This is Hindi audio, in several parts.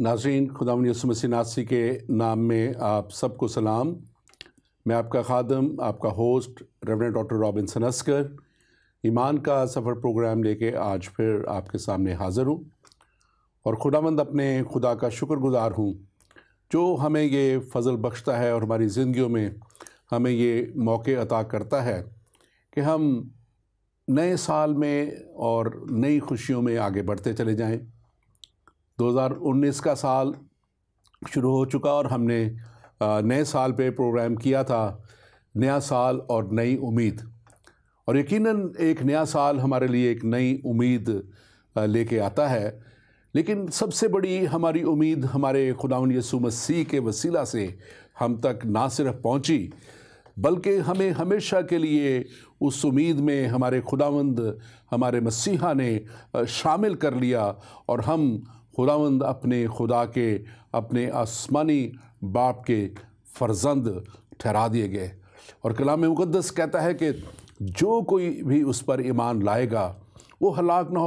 नाज़रीन, खुदावंद यीशु मसीह नासरी के नाम में आप सबको सलाम। मैं आपका खादम, आपका host reverend doctor Robinson Askar ईमान का सफ़र प्रोग्राम लेके आज फिर आपके सामने हाज़िर हूँ और खुदावंद अपने खुदा का शुक्रगुज़ार हूँ जो हमें ये फ़ज़ल बख्शता है और हमारी ज़िंदगियों में हमें ये मौके अता करता है कि हम नए साल में और नई खुशियों में आगे बढ़ते चले जाएं। 2019 का साल शुरू हो चुका और हमने नए साल पे प्रोग्राम किया था, नया साल और नई उम्मीद। और यकीनन एक नया साल हमारे लिए एक नई उम्मीद लेके आता है, लेकिन सबसे बड़ी हमारी उम्मीद हमारे खुदावंद यीशु मसीह के वसीला से हम तक ना सिर्फ पहुंची बल्कि हमें हमेशा के लिए उस उम्मीद में हमारे खुदावंद हमारे मसीहा ने शामिल कर लिया और हम खुदावंद अपने खुदा के अपने आसमानी बाप के फर्जंद ठहरा दिए गए। और कलाम मुक़द्दस कहता है कि जो कोई भी उस पर ईमान लाएगा वो हलाक ना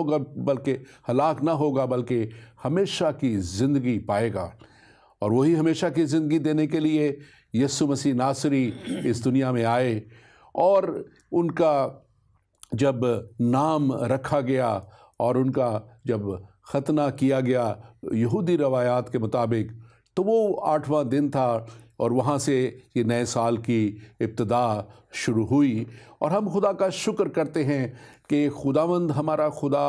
होगा बल्कि हमेशा की ज़िंदगी पाएगा। और वही हमेशा की ज़िंदगी देने के लिए यीशु मसीह नासरी इस दुनिया में आए और उनका जब नाम रखा गया और उनका जब ख़तना किया गया यहूदी रवायात के मुताबिक, तो वो 8वां दिन था और वहाँ से ये नए साल की इब्तिदा शुरू हुई। और हम खुदा का शुक्र करते हैं कि खुदावंद हमारा खुदा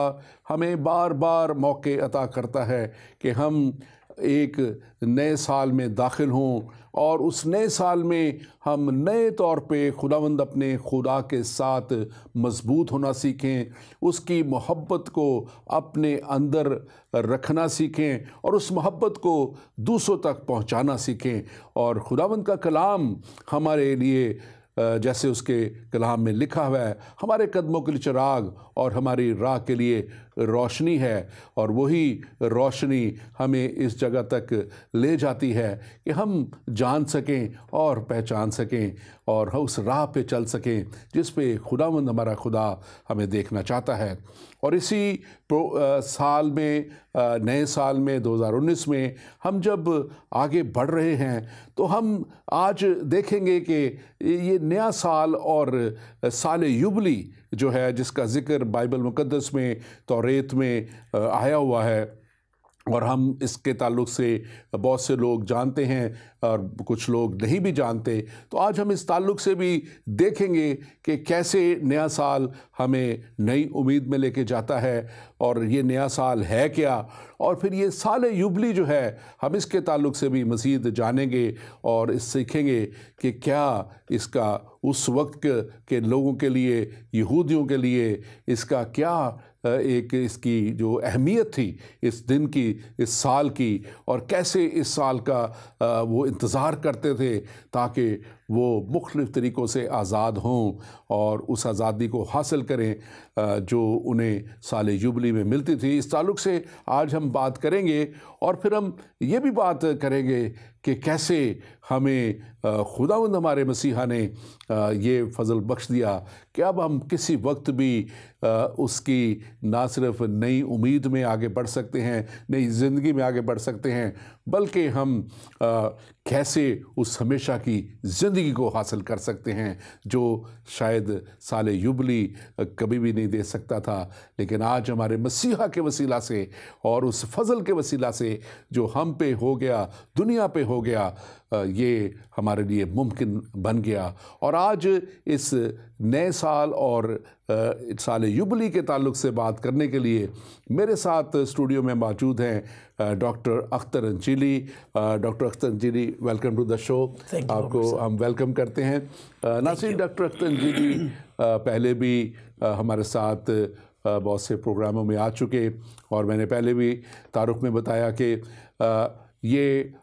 हमें बार बार मौके अता करता है कि हम एक नए साल में दाखिल हों और उस नए साल में हम नए तौर पे खुदावंद अपने खुदा के साथ मज़बूत होना सीखें, उसकी मोहब्बत को अपने अंदर रखना सीखें और उस मोहब्बत को दूसरों तक पहुंचाना सीखें। और खुदावंद का कलाम हमारे लिए जैसे उसके कलाम में लिखा हुआ है, हमारे कदमों के लिए चिराग और हमारी राह के लिए रोशनी है। और वही रोशनी हमें इस जगह तक ले जाती है कि हम जान सकें और पहचान सकें और उस राह पे चल सकें जिस पे खुदावंद हमारा खुदा हमें देखना चाहता है। और इसी साल में नए साल में 2019 में हम जब आगे बढ़ रहे हैं तो हम आज देखेंगे कि ये नया साल और साल युबली जो है जिसका ज़िक्र बाइबल मुक़द्दस में तौरेत में आया हुआ है और हम इसके ताल्लुक़ से बहुत से लोग जानते हैं और कुछ लोग नहीं भी जानते, तो आज हम इस ताल्लुक़ से भी देखेंगे कि कैसे नया साल हमें नई उम्मीद में लेके जाता है और ये नया साल है क्या। और फिर ये साल युबली जो है हम इसके ताल्लुक़ से भी मज़ीद जानेंगे और इस सीखेंगे कि क्या इसका उस वक्त के लोगों के लिए, यहूदियों के लिए इसका क्या एक इसकी जो अहमियत थी इस दिन की, इस साल की, और कैसे इस साल का वो इंतज़ार करते थे ताकि वो मुख्तलिफ़ तरीक़ों से आज़ाद हों और उस आज़ादी को हासिल करें जो उन्हें साल युबली में मिलती थी। इस ताल्लुक़ से आज हम बात करेंगे और फिर हम ये भी बात करेंगे कि कैसे हमें खुदावंद हमारे मसीहा ने ये फ़ज़ल बख्श दिया कि अब हम किसी वक्त भी उसकी ना सिर्फ नई उम्मीद में आगे बढ़ सकते हैं, नई ज़िंदगी में आगे बढ़ सकते हैं, बल्कि हम कैसे उस हमेशा की ज़िंदगी को हासिल कर सकते हैं जो शायद साल युबली कभी भी नहीं दे सकता था। लेकिन आज हमारे मसीहा के वसीला से और उस फ़ज़ल के वसीला से जो हम पे हो गया, दुनिया पे हो गया, ये हमारे लिए मुमकिन बन गया। और आज इस नए साल और साल युबली के ताल्लुक़ से बात करने के लिए मेरे साथ स्टूडियो में मौजूद हैं doctor Akhtar Anjeeli. Doctor Akhtar Anjeeli, welcome to the show. आपको हम वेलकम करते हैं। नाज़रीन, डॉक्टर अख्तर अंजीली पहले भी हमारे साथ बहुत से प्रोग्रामों में आ चुके और मैंने पहले भी तारुफ में बताया कि ये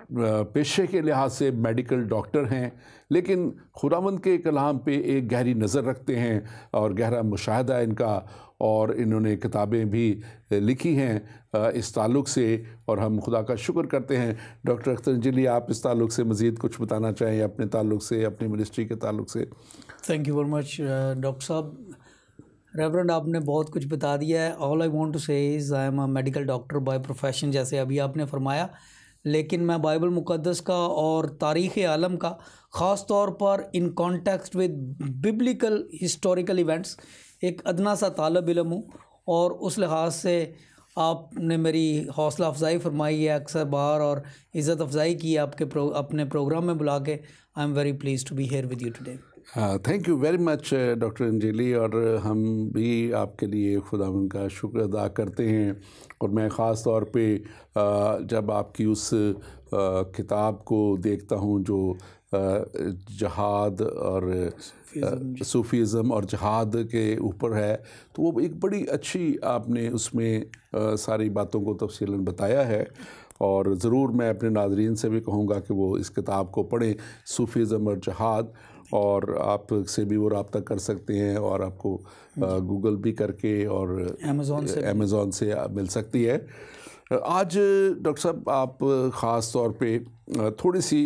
पेशे के लिहाज से मेडिकल डॉक्टर हैं, लेकिन खुदावंद के कलाम पे एक गहरी नज़र रखते हैं और गहरा मुशाहदा इनका, और इन्होंने किताबें भी लिखी हैं इस ताल्लुक़ से और हम खुदा का शुक्र करते हैं। डॉक्टर अख्तर अंजीली, आप इस ताल्लुक़ से मज़ीद कुछ बताना चाहें अपने ताल्लुक़ से, अपनी मिनिस्ट्री के ताल्लुक़ से? Thank you very much doctor साहब। रेवरेंड आपने बहुत कुछ बता दिया है। ऑल आई वांट टू से is I am a medical doctor by profession, जैसे अभी आपने फरमाया, लेकिन मैं बाइबल मुक़द्दस का और तारीख़ आलम का ख़ास तौर पर in context with biblical historical events एक अदना सा तालब इल्म हूँ, और उस लिहाज से आपने मेरी हौसला अफजाई फरमाई है अक्सर बार, और इज़्ज़त अफजाई की आपके अपने प्रोग्राम में बुला के। I am very please to be here with you today. Thank you very much doctor Anjali, और हम भी आपके लिए खुदावंद का शुक्र अदा करते हैं। और मैं ख़ास तौर पे जब आपकी उस किताब को देखता हूँ जो जहाद और सूफीज़म और जहाद के ऊपर है, तो वो एक बड़ी अच्छी आपने उसमें सारी बातों को तफसीलन बताया है। और ज़रूर मैं अपने नाज़रीन से भी कहूँगा कि वो इस किताब को पढ़ें, सूफीज़म और जहाद, और आपसे भी वो रब्ता कर सकते हैं, और आपको गूगल भी करके और अमेज़ॉन से मिल सकती है। आज डॉक्टर साहब आप ख़ास तौर पे थोड़ी सी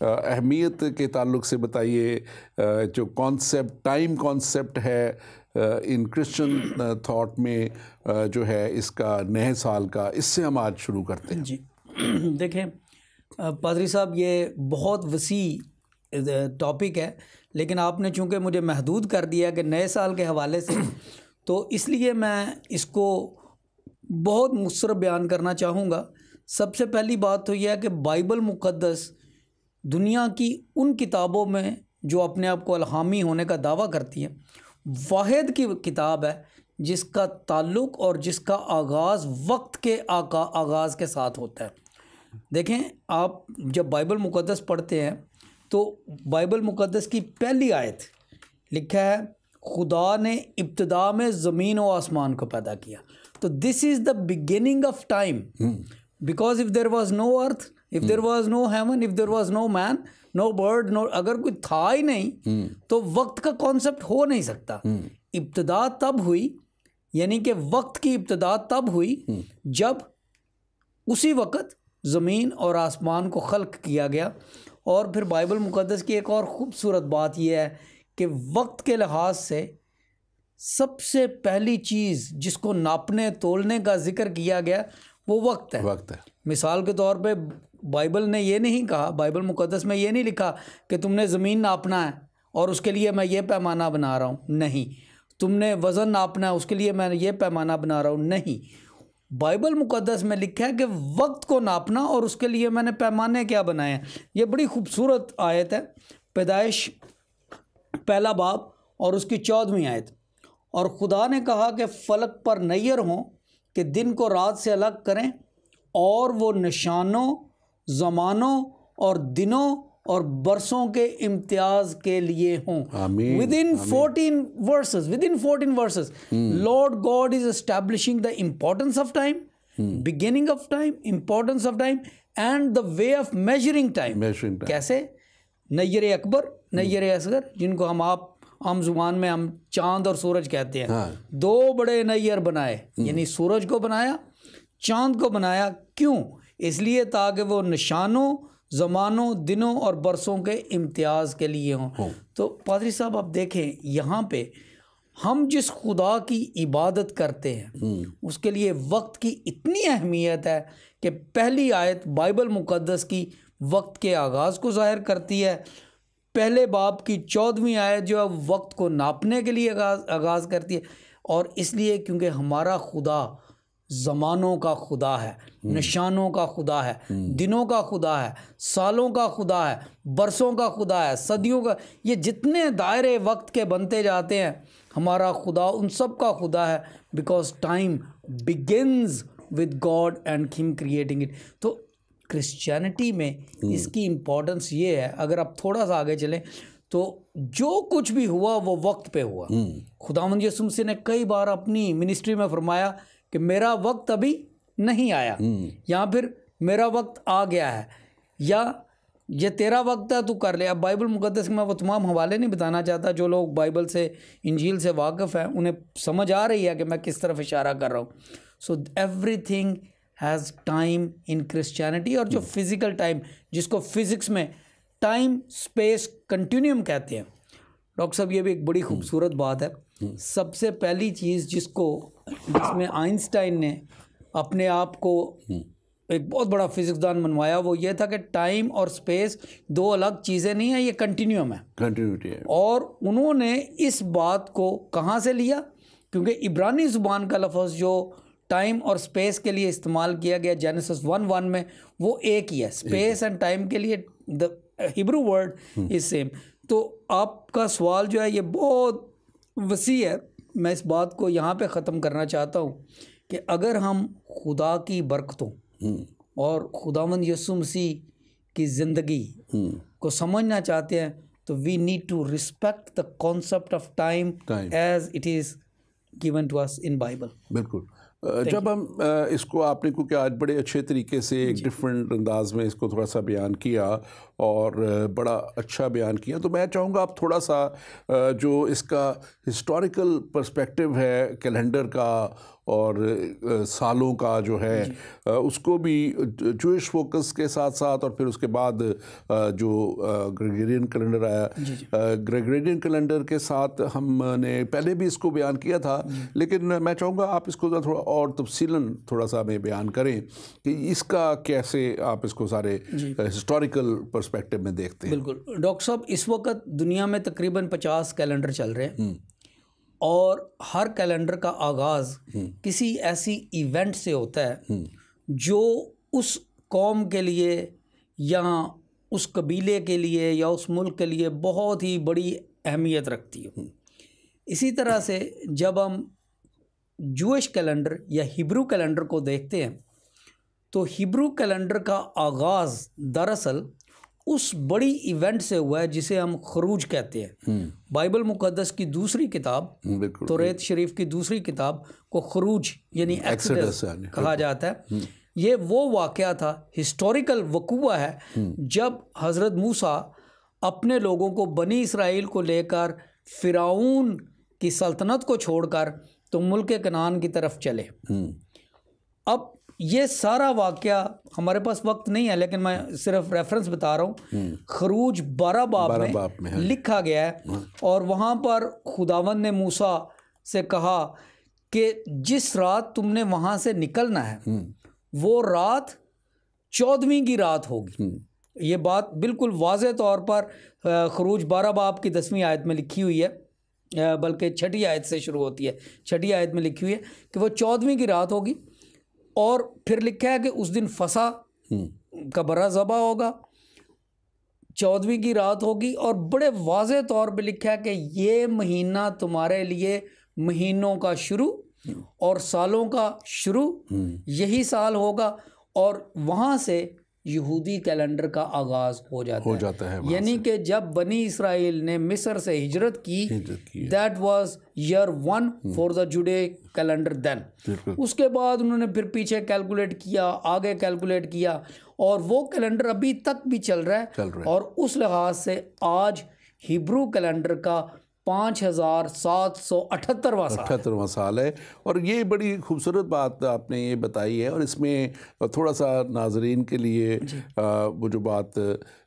अहमियत के ताल्लुक़ से बताइए, जो कॉन्सेप्ट टाइम कॉन्सेप्ट है इन क्रिश्चियन थॉट में जो है इसका नए साल का, इससे हम आज शुरू करते हैं। जी देखें पादरी साहब, ये बहुत वसी टॉपिक है, लेकिन आपने चूँकि मुझे महदूद कर दिया कि नए साल के हवाले से, तो इसलिए मैं इसको बहुत मुख्तसर बयान करना चाहूँगा। सबसे पहली बात तो यह है कि बाइबल मुक़द्दस दुनिया की उन किताबों में जो अपने आप को अलहामी होने का दावा करती है, वाहिद की किताब है जिसका ताल्लुक़ और जिसका आगाज़ वक्त के आगाज़ के साथ होता है। देखें, आप जब बाइबल मुक़द्दस पढ़ते हैं तो बाइबल मुक़द्दस की पहली आयत लिखा है, खुदा ने इब्तिदा में ज़मीन और आसमान को पैदा किया। तो this is the beginning of time, because if there was no earth, if there was no heaven, if there was no man, no bird, no, अगर कोई था ही नहीं तो वक्त का कॉन्सेप्ट हो नहीं सकता। इब्तिदा तब हुई, यानी कि वक्त की इब्तिदा तब हुई जब उसी वक्त ज़मीन और आसमान को खल्क किया गया। और फिर बाइबल मुक़द्दस की एक और ख़ूबसूरत बात यह है कि वक्त के लिहाज से सबसे पहली चीज़ जिसको नापने तोलने का जिक्र किया गया वो वक्त है। मिसाल के तौर पे बाइबल ने ये नहीं कहा, बाइबल मुक़द्दस में ये नहीं लिखा कि तुमने ज़मीन नापना है और उसके लिए मैं ये पैमाना बना रहा हूँ, नहीं। तुमने वज़न नापना है, उसके लिए मैं ये पैमाना बना रहा हूँ, नहीं। बाइबल मुक़द्दस में लिखा है कि वक्त को नापना और उसके लिए मैंने पैमाने क्या बनाए हैं। ये बड़ी खूबसूरत आयत है, पैदाइश पहला बाब और उसकी 14वीं आयत। और खुदा ने कहा कि फलक पर नैयर हों कि दिन को रात से अलग करें, और वो निशानों, ज़मानों और दिनों और बरसों के इम्तियाज के लिए हों। Within 14 verses, Lord God is establishing the importance of time, beginning of time, importance of time, and the way of measuring time. कैसे? नैयर अकबर, नैयर असगर, जिनको हम आप आम जुबान में हम चांद और सूरज कहते हैं। दो बड़े नैयर बनाए, यानी सूरज को बनाया, चांद को बनाया। क्यों? इसलिए ताकि वो निशानों, ज़मानों, दिनों और बरसों के इम्तियाज़ के लिए हों। तो पादरी साहब आप देखें, यहाँ पे हम जिस खुदा की इबादत करते हैं उसके लिए वक्त की इतनी अहमियत है कि पहली आयत बाइबल मुक़द्दस की वक्त के आगाज़ को ज़ाहिर करती है। पहले बाब की 14वीं आयत जो है वक्त को नापने के लिए आगाज़ करती है। और इसलिए क्योंकि हमारा खुदा ज़मानों का खुदा है, निशानों का खुदा है, दिनों का खुदा है, सालों का खुदा है, बरसों का खुदा है, सदियों का, ये जितने दायरे वक्त के बनते जाते हैं, हमारा खुदा उन सब का खुदा है। Because time begins with God and him creating it. तो क्रिश्चियनिटी में इसकी इम्पोर्टेंस ये है, अगर आप थोड़ा सा आगे चलें तो जो कुछ भी हुआ वो वक्त पे हुआ। खुदावंद यीशु मसीह ने कई बार अपनी मिनिस्ट्री में फरमाया कि मेरा वक्त अभी नहीं आया, या फिर मेरा वक्त आ गया है, या ये तेरा वक्त है तू कर ले। अब बाइबल मुक़द्दस में मैं वो तमाम हवाले नहीं बताना चाहता, जो लोग बाइबल से, इंजील से वाकिफ़ हैं उन्हें समझ आ रही है कि मैं किस तरफ इशारा कर रहा हूँ। So everything has time in Christianity. और जो फिज़िकल टाइम, जिसको फिज़िक्स में टाइम स्पेस कंटिन्यूम कहते हैं, डॉक्टर साहब ये भी एक बड़ी खूबसूरत बात है। सबसे पहली चीज़ जिसमें आइंस्टाइन ने अपने आप को एक बहुत बड़ा फिजिक्सदान मनवाया, वो ये था कि टाइम और स्पेस दो अलग चीज़ें नहीं हैं, ये कंटिन्यूम है, कंटिन्यूटी है। और उन्होंने इस बात को कहाँ से लिया? क्योंकि इब्रानी ज़ुबान का लफ्ज़ जो टाइम और स्पेस के लिए इस्तेमाल किया गया जेनेसिस 1:1 में, वो एक ही है। स्पेस एंड टाइम के लिए the Hebrew word is same. तो आपका सवाल जो है ये बहुत वसी है। मैं इस बात को यहाँ पे ख़त्म करना चाहता हूँ कि अगर हम खुदा की बरकतों और खुदावंद यीशु मसीह की ज़िंदगी को समझना चाहते हैं तो we need to respect the concept of time as it is given to us in Bible. बिल्कुल। जब हम इसको आपने क्योंकि आज बड़े अच्छे तरीके से एक डिफरेंट अंदाज में इसको थोड़ा सा बयान किया और बड़ा अच्छा बयान किया, तो मैं चाहूँगा आप थोड़ा सा जो इसका हिस्टोरिकल पर्सपेक्टिव है कैलेंडर का और सालों का जो है उसको भी जूइश फोकस के साथ साथ, और फिर उसके बाद जो ग्रेगोरियन कैलेंडर आया, ग्रेगोरियन कैलेंडर के साथ हमने पहले भी इसको बयान किया था, लेकिन मैं चाहूँगा आप इसको थोड़ा और तफसीलन थोड़ा सा हमें बयान करें कि इसका कैसे आप इसको सारे हिस्टोरिकल पर्सपेक्टिव में देखते हैं। बिल्कुल डॉक्टर साहब, इस वक्त दुनिया में तकरीबन 50 कैलेंडर चल रहे हैं और हर कैलेंडर का आगाज़ किसी ऐसी इवेंट से होता है जो उस कौम के लिए या उस कबीले के लिए या उस मुल्क के लिए बहुत ही बड़ी अहमियत रखती है। इसी तरह से जब हम जूइश कैलेंडर या हिब्रू कैलेंडर को देखते हैं तो हिब्रू कैलेंडर का आगाज़ दरअसल उस बड़ी इवेंट से हुआ है जिसे हम खरूज कहते हैं। बाइबल मुकद्दस की दूसरी किताब, तौरात शरीफ की दूसरी किताब को खरूज यानी एक्सोडस कहा जाता है। ये वो वाक़या था, हिस्टोरिकल वक़ूआ है, जब हज़रत मूसा अपने लोगों को, बनी इसराइल को लेकर फ़िरौन की सल्तनत को छोड़कर तो मुल्क कनान की तरफ चले। अब ये सारा वाक़या, हमारे पास वक्त नहीं है लेकिन मैं सिर्फ रेफरेंस बता रहा हूँ, खरूज 12 बाब में लिखा गया है। और वहाँ पर खुदावंद ने मूसा से कहा कि जिस रात तुमने वहाँ से निकलना है वो रात 14वीं की रात होगी। ये बात बिल्कुल वाज़े तौर पर खरूज 12 बाब की 10वीं आयत में लिखी हुई है, बल्कि 6ठी आयत से शुरू होती है। 6ठी आयत में लिखी हुई है कि वो 14वीं की रात होगी। और फिर लिखा है कि उस दिन फसा का बरा ज़बा होगा, 14वीं की रात होगी। और बड़े वाज़े तौर पे लिखा है कि ये महीना तुम्हारे लिए महीनों का शुरू और सालों का शुरू यही साल होगा। और वहाँ से यहूदी कैलेंडर का आगाज़ हो जाता है। यानी कि जब बनी इसराइल ने मिस्र से हिजरत की, that was year 1 for the जुडे कैलेंडर देन। उसके बाद उन्होंने फिर पीछे कैलकुलेट किया, आगे कैलकुलेट किया, और वो कैलेंडर अभी तक भी चल रहा है। और उस लिहाज से आज हिब्रू कैलेंडर का 5778वां साल है। और ये बड़ी खूबसूरत बात आपने ये बताई है, और इसमें थोड़ा सा नाजरीन के लिए वो जो बात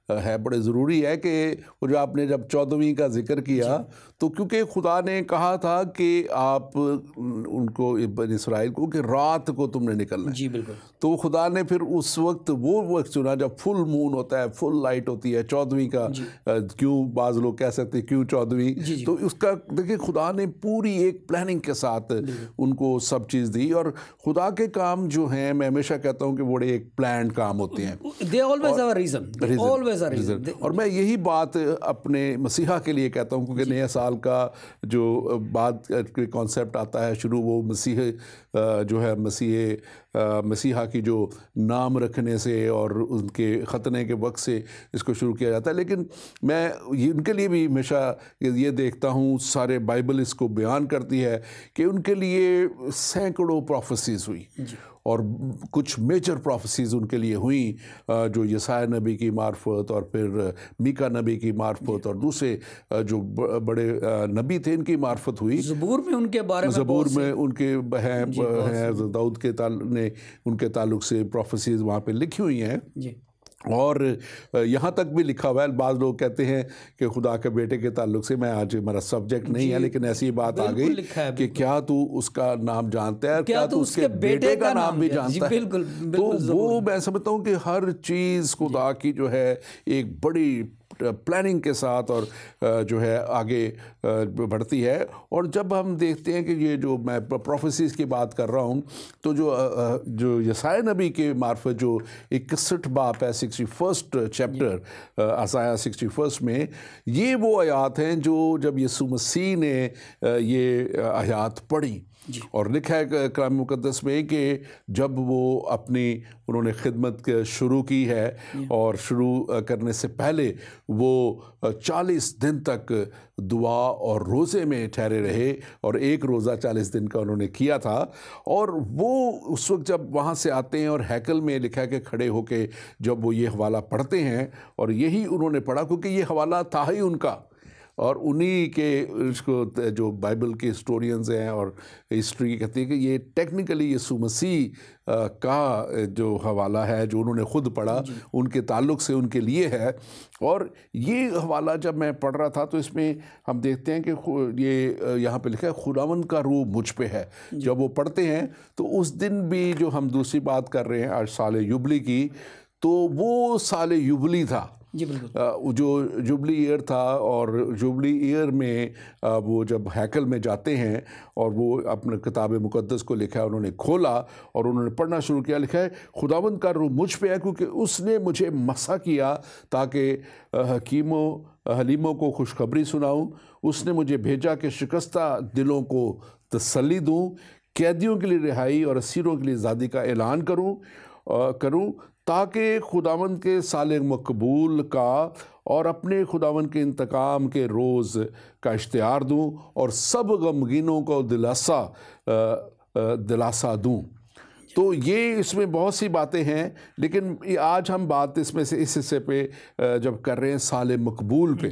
है बड़े ज़रूरी है कि वो जो आपने जब 14वीं का जिक्र किया, तो क्योंकि खुदा ने कहा था कि आप उनको इसराइल को कि रात को तुमने निकलना है। जी बिल्कुल। तो खुदा ने फिर उस वक्त वो वक्त चुना जब फुल मून होता है, फुल लाइट होती है। 14वीं का क्यों बाज़ लोग कह सकते हैं क्यों 14वीं, तो उसका देखिए खुदा ने पूरी एक प्लानिंग के साथ उनको सब चीज़ दी। और खुदा के काम जो हैं, मैं हमेशा कहता हूँ कि बड़े एक प्लान काम होते हैं। They always have a reason. Always a reason. और मैं यही बात अपने मसीहा के लिए कहता हूँ, क्योंकि नया साल का जो बात के कॉन्सेप्ट आता है शुरू, वो मसीह जो है मसीहा की जो नाम रखने से और उनके ख़तने के वक्त से इसको शुरू किया जाता है। लेकिन मैं उनके लिए भी हमेशा ये देखता हूँ, सारे बाइबल इसको बयान करती है कि उनके लिए सैकड़ों प्रोफेसीज हुई और कुछ मेजर प्रोफेसीज उनके लिए हुई, जो यसाया नबी की मार्फत और फिर मीका नबी की मार्फत और दूसरे जो बड़े नबी थे इनकी मार्फत हुई। ज़बूर में उनके बारे में, ज़बूर में उनके हैं दाऊद के उनके ताल्लुक से प्रोफेसीज वहाँ पे लिखी हुई हैं। और यहाँ तक भी लिखा हुआ है, बाद लोग कहते हैं कि खुदा के बेटे के ताल्लुक से, मैं आज हमारा सब्जेक्ट नहीं है लेकिन ऐसी बात आ गई कि क्या तू उसका नाम जानता है, क्या तू उसके बेटे का नाम भी जानता है। बिल्कुल, तो वो मैं समझता हूँ कि हर चीज़ खुदा की जो है एक बड़ी प्लानिंग के साथ और जो है आगे बढ़ती है। और जब हम देखते हैं कि ये जो मैं प्रोफेसीज़ की बात कर रहा हूँ, तो जो यसाया नबी के मार्फत जो 61 बाप है, 61 चैप्टर आसाया 61 में, ये वो आयात हैं जो जब यीशु मसीह ने ये आयात पढ़ी और लिखा है कलाम मुक़द्दस में कि जब वो उन्होंने खिदमत शुरू की है और शुरू करने से पहले वो 40 दिन तक दुआ और रोज़े में ठहरे रहे और एक रोज़ा 40 दिन का उन्होंने किया था। और वो उस वक्त जब वहाँ से आते हैं और हैकल में लिखा है कि खड़े होके जब वो ये हवाला पढ़ते हैं, और यही उन्होंने पढ़ा क्योंकि ये हवाला था ही उनका, और उन्हीं के उसको जो बाइबल के हिस्टोरियंस हैं और हिस्ट्री कहती है कि ये टेक्निकली यीशु मसीह का जो हवाला है जो उन्होंने खुद पढ़ा, उनके ताल्लुक़ से उनके लिए है। और ये हवाला जब मैं पढ़ रहा था तो इसमें हम देखते हैं कि ये यहाँ पे लिखा है खुदावंद का रूह मुझ पे है। जब वो पढ़ते हैं तो उस दिन भी जो हम दूसरी बात कर रहे हैं आज साल युबली की, तो वो साल युबली था जी बिल्कुल। जो जुबली ईयर था। और जुबली ईयर में वो जब हैकल में जाते हैं और वो अपने किताब मुक़द्दस को लिखा है, उन्होंने खोला और उन्होंने पढ़ना शुरू किया। लिखा है खुदावंद का रूह मुझ पे है क्योंकि उसने मुझे मसा किया ताकि हलीमों को खुशखबरी सुनाऊं। उसने मुझे भेजा कि शिकस्ता दिलों को तसल्ली दूं, कैदियों के लिए रिहाई और असीरों के लिए आज़ादी का ऐलान करूं ताकि खुदावंद के साल मकबूल का और अपने खुदावंद के इंतकाम के रोज़ का इश्तिहार दूं और सब गमगीनों को दिलासा दूं। तो ये इसमें बहुत सी बातें हैं, लेकिन आज हम बात इसमें से इस हिस्से पे जब कर रहे हैं साल मकबूल पे,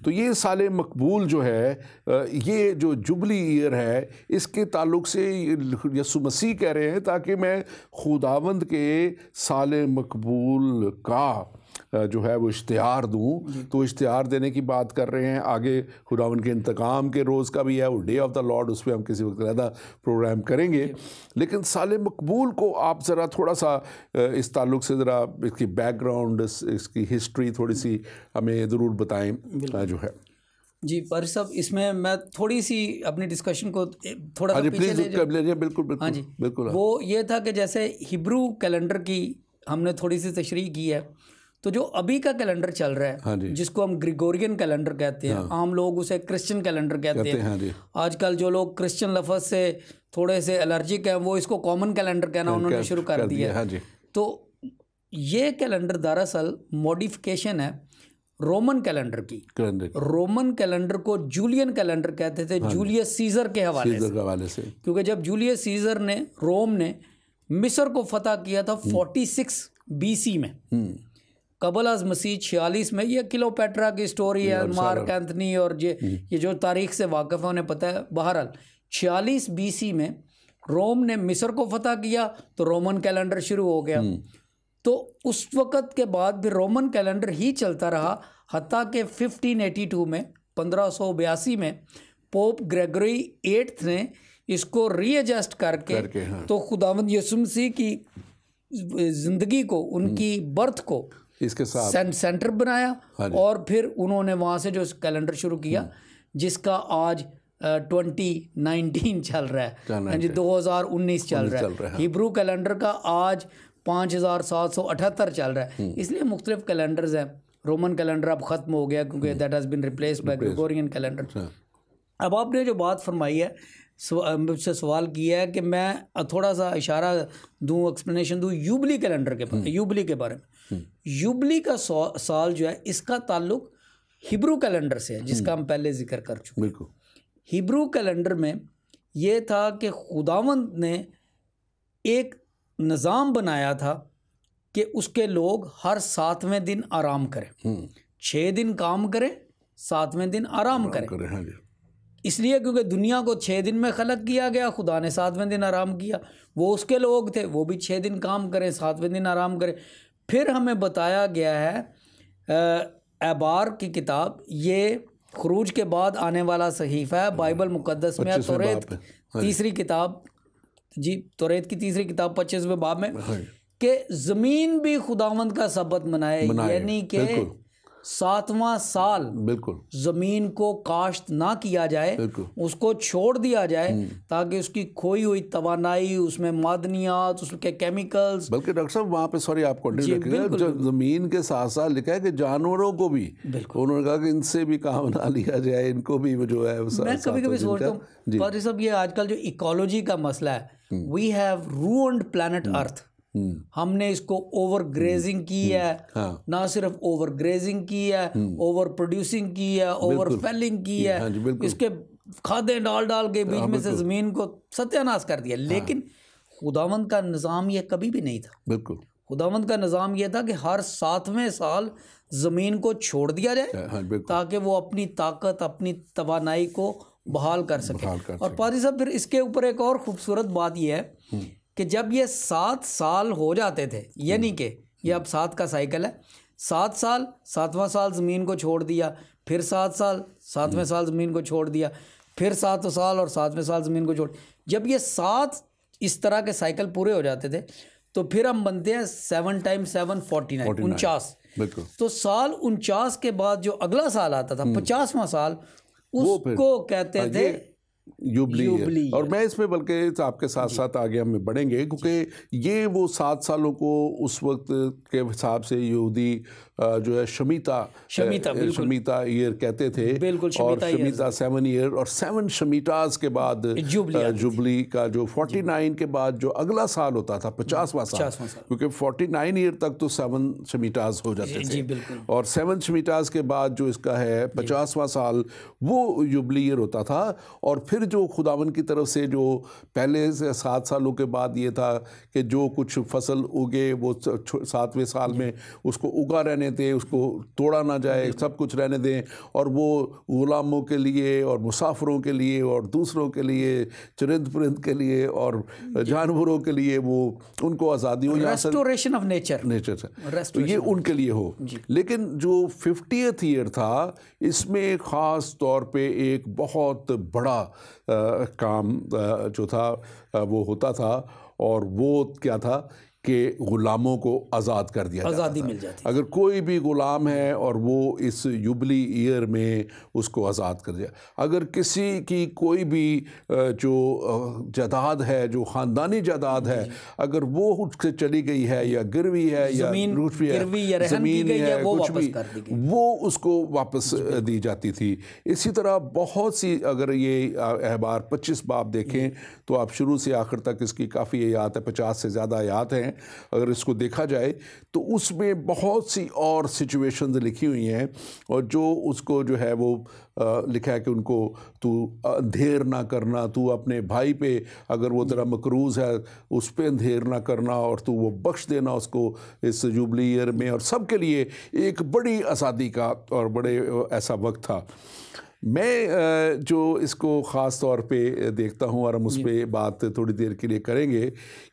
तो ये साल मकबूल जो है, ये जो जुबली ईयर है, इसके ताल्लुक़ से यीशु मसीह कह रहे हैं ताकि मैं खुदावंद के साल मकबूल का जो है वो इश्तिहार दूँ। तो इश्तिहार देने की बात कर रहे हैं। आगे खुदावंद के इंतकाम के रोज़ का भी है, वो डे ऑफ द लॉर्ड, उस पर हम किसी वक्त ज़्यादा प्रोग्राम करेंगे। लेकिन साल मकबूल को आप ज़रा थोड़ा सा इस ताल्लुक़ से ज़रा इसकी बैकग्राउंड, इसकी हिस्ट्री थोड़ी सी हमें ज़रूर बताएं जो है। जी पारिश साहब, इसमें मैं थोड़ी सी अपनी डिस्कशन को थोड़ा सा पीछे ले जाऊँ। बिल्कुल। हाँ जी, बिल्कुल। वो ये था कि जैसे हिब्रू कैलेंडर की हमने थोड़ी सी तशरीह की है, तो जो अभी का कैलेंडर चल रहा है, हाँ, जिसको हम ग्रिगोरियन कैलेंडर कहते हैं, आम लोग उसे क्रिश्चियन कैलेंडर कहते हैं। हाँ, आजकल जो लोग क्रिश्चियन लफ्ज़ से थोड़े से एलर्जिक हैं, वो इसको कॉमन कैलेंडर कहना उन्होंने शुरू कर दिया है। हाँ जी। तो ये कैलेंडर दरअसल मॉडिफिकेशन है रोमन कैलेंडर की। रोमन कैलेंडर को जूलियन कैलेंडर कहते थे, जूलियस सीजर के हवाले से, क्योंकि जब जूलियस सीजर ने, रोम ने मिस्र को फतह किया था 46 BC में, कबल अज़ मसीह 46 में। ये क्लियोपेट्रा की स्टोरी है, मार्क एंथनी और ये जो तारीख से वाकिफ़ है उन्हें पता है। बहरहाल 46 BC में रोम ने मिस्र को फतह किया तो रोमन कैलेंडर शुरू हो गया। तो उस वक़्त के बाद भी रोमन कैलेंडर ही चलता रहा, हत्ता के 1582 में, 1582 में पोप ग्रेगरी 8 ने इसको रीएडजस्ट करके हाँ। तो खुदावंद यीशु मसीह की ज़िंदगी को, उनकी बर्थ को इसके साथ सेंटर बनाया और फिर उन्होंने वहाँ से जो कैलेंडर शुरू किया, जिसका आज 2019 चल रहा है, 2019 चल रहा है। हिब्रू कैलेंडर का आज 5778 चल रहा है। इसलिए मुख्तलिफ कैलेंडर्स हैं। रोमन कैलेंडर अब ख़त्म हो गया क्योंकि that has been replaced by Gregorian calendar. अब आपने जो बात फरमाई है, मुझसे सवाल किया है कि मैं थोड़ा सा इशारा दूं, एक्सप्लेनेशन दूं युबली कैलेंडर के बारे, युबली के बारे में। युबली का साल जो है, इसका ताल्लुक हिब्रू कैलेंडर से है, जिसका हम पहले जिक्र कर चुके। बिल्कुल। हिब्रू कैलेंडर में ये था कि खुदावंद ने एक निज़ाम बनाया था कि उसके लोग हर 7वें दिन आराम करें। 6 दिन काम करें, 7वें दिन आराम करें। हाँ जी। इसलिए क्योंकि दुनिया को 6 दिन में खलक किया गया, खुदा ने 7वें दिन आराम किया। वो उसके लोग थे, वो भी 6 दिन काम करें, 7वें दिन आराम करें। फिर हमें बताया गया है एबार की किताब, ये खुरूज के बाद आने वाला सहीफ़ा है बाइबल मुक़द्दस में, तौरेत तीसरी किताब, जी तौरेत की तीसरी किताब 25वें बाब में, कि ज़मीन भी खुदावंद का सबत मनाए, यानी कि 7वां साल बिल्कुल ज़मीन को काश्त ना किया जाए, उसको छोड़ दिया जाए, ताकि उसकी खोई हुई तवानाई, उसमें मादनियात, उसके केमिकल्स। बल्कि डॉक्टर साहब वहाँ पे, सॉरी आपको रखिएगा, जो ज़मीन के साथ साथ लिखा है कि जानवरों को भी, उन्होंने कहा कि इनसे भी काम ना लिया जाए, इनको भी जो है। मैं कभी कभी सोचता हूँ पादरी साहब, ये आजकल जो इकोलॉजी का मसला है, we have ruined planet earth. हमने इसको ओवर ग्रेजिंग की है, ना सिर्फ ओवर ग्रेजिंग की है, ओवर प्रोड्यूसिंग की है, ओवर फेलिंग की है, इसके खादें डाल डाल के बीच में से ज़मीन को सत्यानाश कर दिया। लेकिन खुदावंद का निज़ाम ये कभी भी नहीं था। बिल्कुल, खुदावंद का निज़ाम ये था कि हर 7वें साल ज़मीन को छोड़ दिया जाए, ताकि वो अपनी ताकत, अपनी तवानाई को बहाल कर सके। और पादरी साहब फिर इसके ऊपर एक और ख़ूबसूरत बात यह है कि जब ये 7 साल हो जाते थे, यानी कि ये अब 7 का साइकिल है, 7 साल, 7वां साल ज़मीन को छोड़ दिया, फिर 7 साल, 7वें साल ज़मीन को छोड़ दिया, फिर 7 साल और 7वें साल ज़मीन को छोड़। जब ये 7 इस तरह के साइकिल पूरे हो जाते थे, तो फिर हम बनते हैं 7 × 7 49, 49। तो साल 49 के बाद जो अगला साल आता था, 50वां साल, उसको कहते थे युबली। और मैं इसमें बल्कि आपके साथ साथ आगे हम बढ़ेंगे, क्योंकि ये वो 7 सालों को उस वक्त के हिसाब से यहूदी जो है शमीता ईयर कहते थे, और शमीता 7 ईयर, और 7 शमीताज के बाद जुबली का जो 49 के बाद जो अगला साल होता था 50वां साल, क्योंकि 49 ईयर तक तो 7 शमीताज हो जाते थे, और 7 शमीताज के बाद जो इसका है 50वां साल, वो जुबली ईयर होता था। और फिर जो खुदावन की तरफ से जो पहले से 7 सालों के बाद ये था कि जो कुछ फसल उगे वो 7वें साल में उसको उगा रहने दें, उसको तोड़ा ना जाए, सब कुछ रहने दें, और वो गुलामों के लिए और मुसाफिरों के लिए और दूसरों के लिए, चरिंद परिंद के लिए और जानवरों के लिए वो उनको आज़ादी हो, रेस्टोरेशन ऑफ नेचर से, तो ये उनके लिए हो। लेकिन जो 50th ईयर था, इसमें ख़ास तौर पे एक बहुत बड़ा काम जो था वो होता था, और वो क्या था कि ग़ुलामों को आज़ाद कर दिया, आज़ादी मिल जाती। अगर कोई भी ग़ुलाम है और वो इस युबली ईयर में उसको आज़ाद कर दिया, अगर किसी की कोई भी जो जायदाद है, जो ख़ानदानी जायदाद है, अगर वो उससे चली गई है या गिरवी है या रूठवी है, ज़मीन है, कुछ भी, वो उसको वापस दी जाती थी। इसी तरह बहुत सी, अगर ये अहबार 25 बाब देखें तो आप शुरू से आखिर तक इसकी काफ़ी आयत है, 50 से ज़्यादा आयत हैं। अगर इसको देखा जाए तो उसमें बहुत सी और सिचुएशंस लिखी हुई हैं, और जो उसको जो है वो लिखा है कि उनको तू अंधेर ना करना, तू अपने भाई पे अगर वो तेरा मकरूज़ है उस पर अंधेर ना करना, और तू वो बख्श देना उसको इस जुबली ईयर में। और सब के लिए एक बड़ी आज़ादी का और बड़े ऐसा वक्त था। मैं जो इसको ख़ास तौर पे देखता हूँ, और हम उस पर बात थोड़ी देर के लिए करेंगे,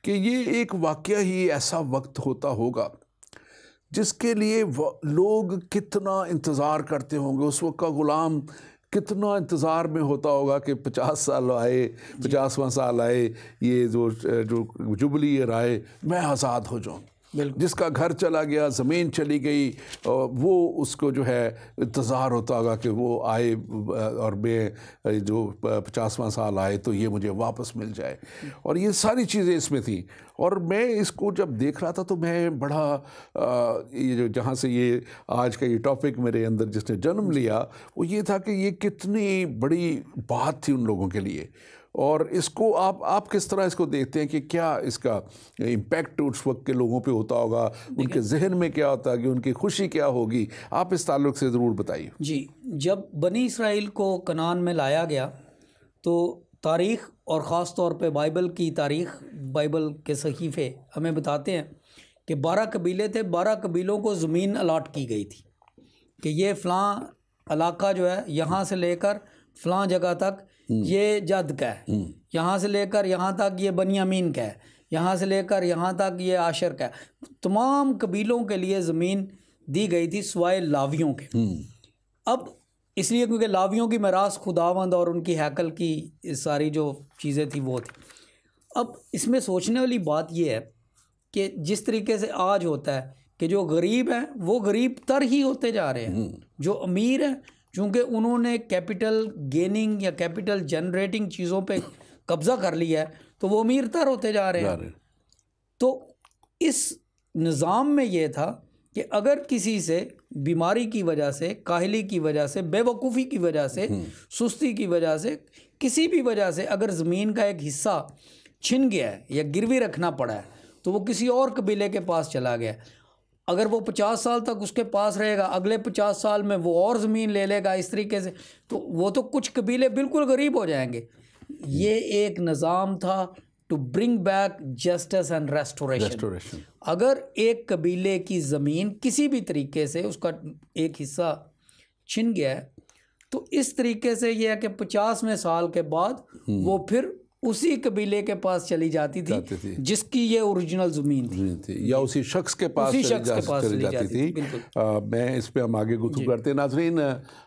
कि ये एक वाक़या ही ऐसा वक्त होता होगा जिसके लिए लोग कितना इंतज़ार करते होंगे। उस वक्त का ग़ुलाम कितना इंतज़ार में होता होगा कि 50 साल आए, 50वां साल आए, ये जो जुबली ईयर आए, मैं आज़ाद हो जाऊँ। जिसका घर चला गया, ज़मीन चली गई, वो उसको जो है इंतज़ार होता होगा कि वो आए और मैं जो 50वां साल आए तो ये मुझे वापस मिल जाए। और ये सारी चीज़ें इसमें थी। और मैं इसको जब देख रहा था तो मैं बड़ा ये जो जहाँ से ये आज का ये टॉपिक मेरे अंदर जिसने जन्म लिया, वो ये था कि ये कितनी बड़ी बात थी उन लोगों के लिए। और इसको आप किस तरह इसको देखते हैं कि क्या इसका इम्पैक्ट उस वक्त के लोगों पे होता होगा, उनके जहन में क्या होता है, कि उनकी खुशी क्या होगी? आप इस ताल्लुक़ से ज़रूर बताइए। जी, जब बनी इसराइल को कनान में लाया गया तो तारीख़ और ख़ास तौर पे बाइबल की तारीख़, बाइबल के सहीफ़े हमें बताते हैं कि 12 कबीले थे। 12 कबीलों को ज़मीन अलाट की गई थी कि ये फ़लाँ इलाका जो है, यहाँ से लेकर फ़लाँ जगह तक ये जद का है, यहाँ से लेकर यहाँ तक ये बनियामीन का है, यहाँ से लेकर यहाँ तक ये आशर का तमाम कबीलों के लिए ज़मीन दी गई थी सिवाय लावियों के। अब इसलिए क्योंकि लावियों की मिरास खुदावंद और उनकी हैकल की सारी जो चीज़ें थी वो थी। अब इसमें सोचने वाली बात ये है कि जिस तरीके से आज होता है कि जो गरीब हैं वो गरीब तर ही होते जा रहे हैं, जो अमीर हैं चूँकि उन्होंने कैपिटल गेनिंग या कैपिटल जनरेटिंग चीज़ों पे कब्ज़ा कर लिया है तो वो अमीर तर होते जा रहे हैं। तो इस निज़ाम में ये था कि अगर किसी से बीमारी की वजह से, काहली की वजह से, बेवकूफ़ी की वजह से, सुस्ती की वजह से, किसी भी वजह से अगर ज़मीन का एक हिस्सा छिन गया है या गिरवी रखना पड़ा है तो वो किसी और कबीले के पास चला गया। अगर वो 50 साल तक उसके पास रहेगा, अगले 50 साल में वो और ज़मीन ले लेगा इस तरीके से, तो वो तो कुछ कबीले बिल्कुल गरीब हो जाएंगे। ये एक निज़ाम था to bring back justice and restoration. अगर एक कबीले की ज़मीन किसी भी तरीके से उसका एक हिस्सा छिन गया है तो इस तरीके से यह है कि 50वें साल के बाद वो फिर उसी कबीले के पास चली जाती थी जिसकी ये ओरिजिनल ज़मीन थी या उसी शख्स के पास चली जाती थी। मैं इस पे हम आगे गुफ्तगू करते हैं। नाज़रीन,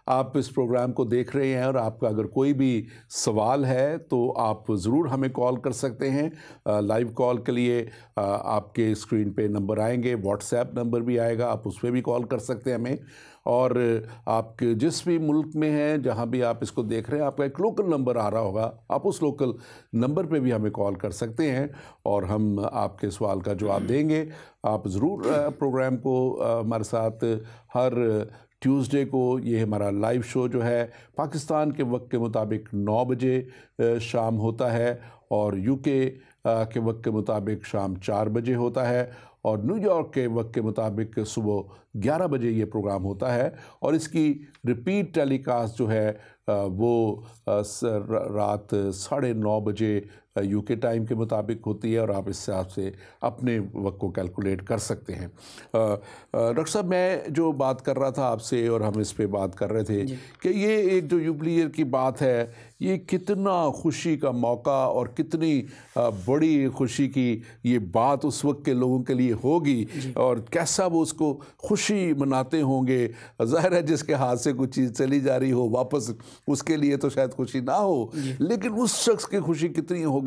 आप इस प्रोग्राम को देख रहे हैं और आपका अगर कोई भी सवाल है तो आप ज़रूर हमें कॉल कर सकते हैं। लाइव कॉल के लिए आपके स्क्रीन पे नंबर आएंगे, व्हाट्सएप नंबर भी आएगा, आप उस पर भी कॉल कर सकते हैं हमें। और आप जिस भी मुल्क में हैं, जहाँ भी आप इसको देख रहे हैं, आपका एक लोकल नंबर आ रहा होगा, आप उस लोकल नंबर पे भी हमें कॉल कर सकते हैं और हम आपके सवाल का जवाब देंगे। आप ज़रूर प्रोग्राम को हमारे साथ हर ट्यूसडे को, ये हमारा लाइव शो जो है पाकिस्तान के वक्त के मुताबिक 9 बजे शाम होता है और यूके के वक्त के मुताबिक शाम 4 बजे होता है और न्यूयॉर्क के वक्त के मुताबिक सुबह 11 बजे ये प्रोग्राम होता है। और इसकी रिपीट टेलीकास्ट जो है वो रात 9:30 बजे यूके टाइम के मुताबिक होती है और आप इस हिसाब से अपने वक्त को कैलकुलेट कर सकते हैं। डॉक्टर साहब, मैं जो बात कर रहा था आपसे और हम इस पे बात कर रहे थे कि ये एक जो जुबली ईयर की बात है, ये कितना खुशी का मौका और कितनी बड़ी खुशी की ये बात उस वक्त के लोगों के लिए होगी और कैसा वो उसको खुशी मनाते होंगे। ज़ाहिर है जिसके हाथ से कुछ चीज़ चली जा रही हो वापस, उसके लिए तो शायद खुशी ना हो, लेकिन उस शख्स की खुशी कितनी होगी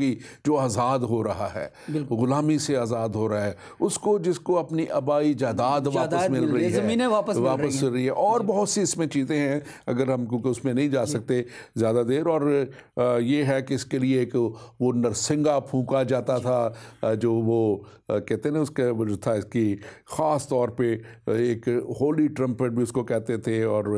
जो आज़ाद हो रहा है, गुलामी से आज़ाद हो रहा है, उसको जिसको अपनी आबाई जायदाद वापस मिल रही है, ज़मीनें वापस मिल रही है। और बहुत सी इसमें चीज़ें हैं, अगर हम क्योंकि उसमें नहीं जा सकते ज़्यादा देर। और ये है कि इसके लिए एक वो नरसिंगा फूंका जाता था जो वो कहते हैं ना, उसका वो जो था इसकी ख़ास तौर पे एक होली ट्रम्पेट भी उसको कहते थे और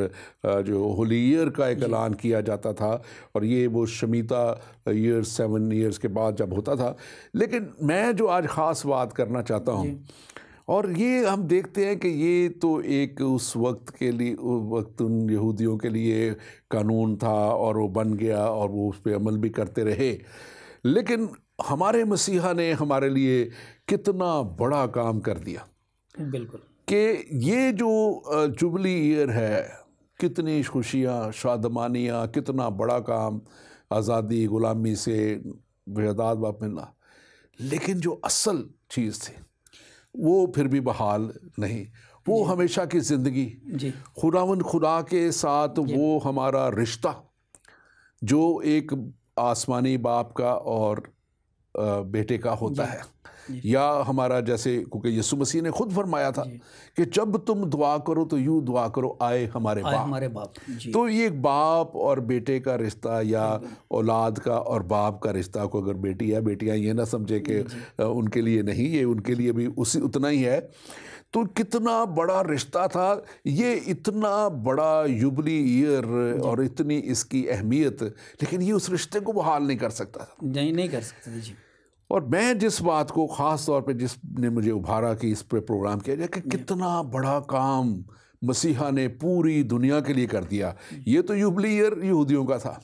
जो होली ईयर का एक ऐलान किया जाता था और ये वो शमीता ईयर 7 ईयर्स के बाद जब होता था। लेकिन मैं जो आज ख़ास बात करना चाहता हूँ, और ये हम देखते हैं कि ये तो एक उस वक्त के लिए, उस वक्त उन यहूदियों के लिए कानून था और वो बन गया और वो उस पर अमल भी करते रहे, लेकिन हमारे मसीहा ने हमारे लिए कितना बड़ा काम कर दिया। बिल्कुल कि ये जो जुबली ईयर है, कितनी खुशियाँ, शादमानियाँ, कितना बड़ा काम, आज़ादी, गुलामी से आज़ाद वापस मिलना, लेकिन जो असल चीज़ थी वो फिर भी बहाल नहीं। वो हमेशा की ज़िंदगी, खुदावंद खुदा के साथ वो हमारा रिश्ता जो एक आसमानी बाप का और बेटे का होता है, या हमारा जैसे क्योंकि यीशु मसीह ने खुद फरमाया था कि जब तुम दुआ करो तो यूँ दुआ करो, आए हमारे बाप। तो ये एक बाप और बेटे का रिश्ता या औलाद का और बाप का रिश्ता को, अगर बेटी है, बेटियां ये ना समझे कि उनके लिए नहीं, ये उनके लिए भी उसी उतना ही है। तो कितना बड़ा रिश्ता था ये, इतना बड़ा जुबली ईयर और इतनी इसकी अहमियत, लेकिन ये उस रिश्ते को बहाल नहीं कर सकता था। नहीं कर सकता जी। और मैं जिस बात को ख़ास तौर पे जिसने मुझे उभारा कि इस पे प्रोग्राम किया जाए कि कितना बड़ा काम मसीहा ने पूरी दुनिया के लिए कर दिया। ये तो जुबली ईयर यहूदियों का था,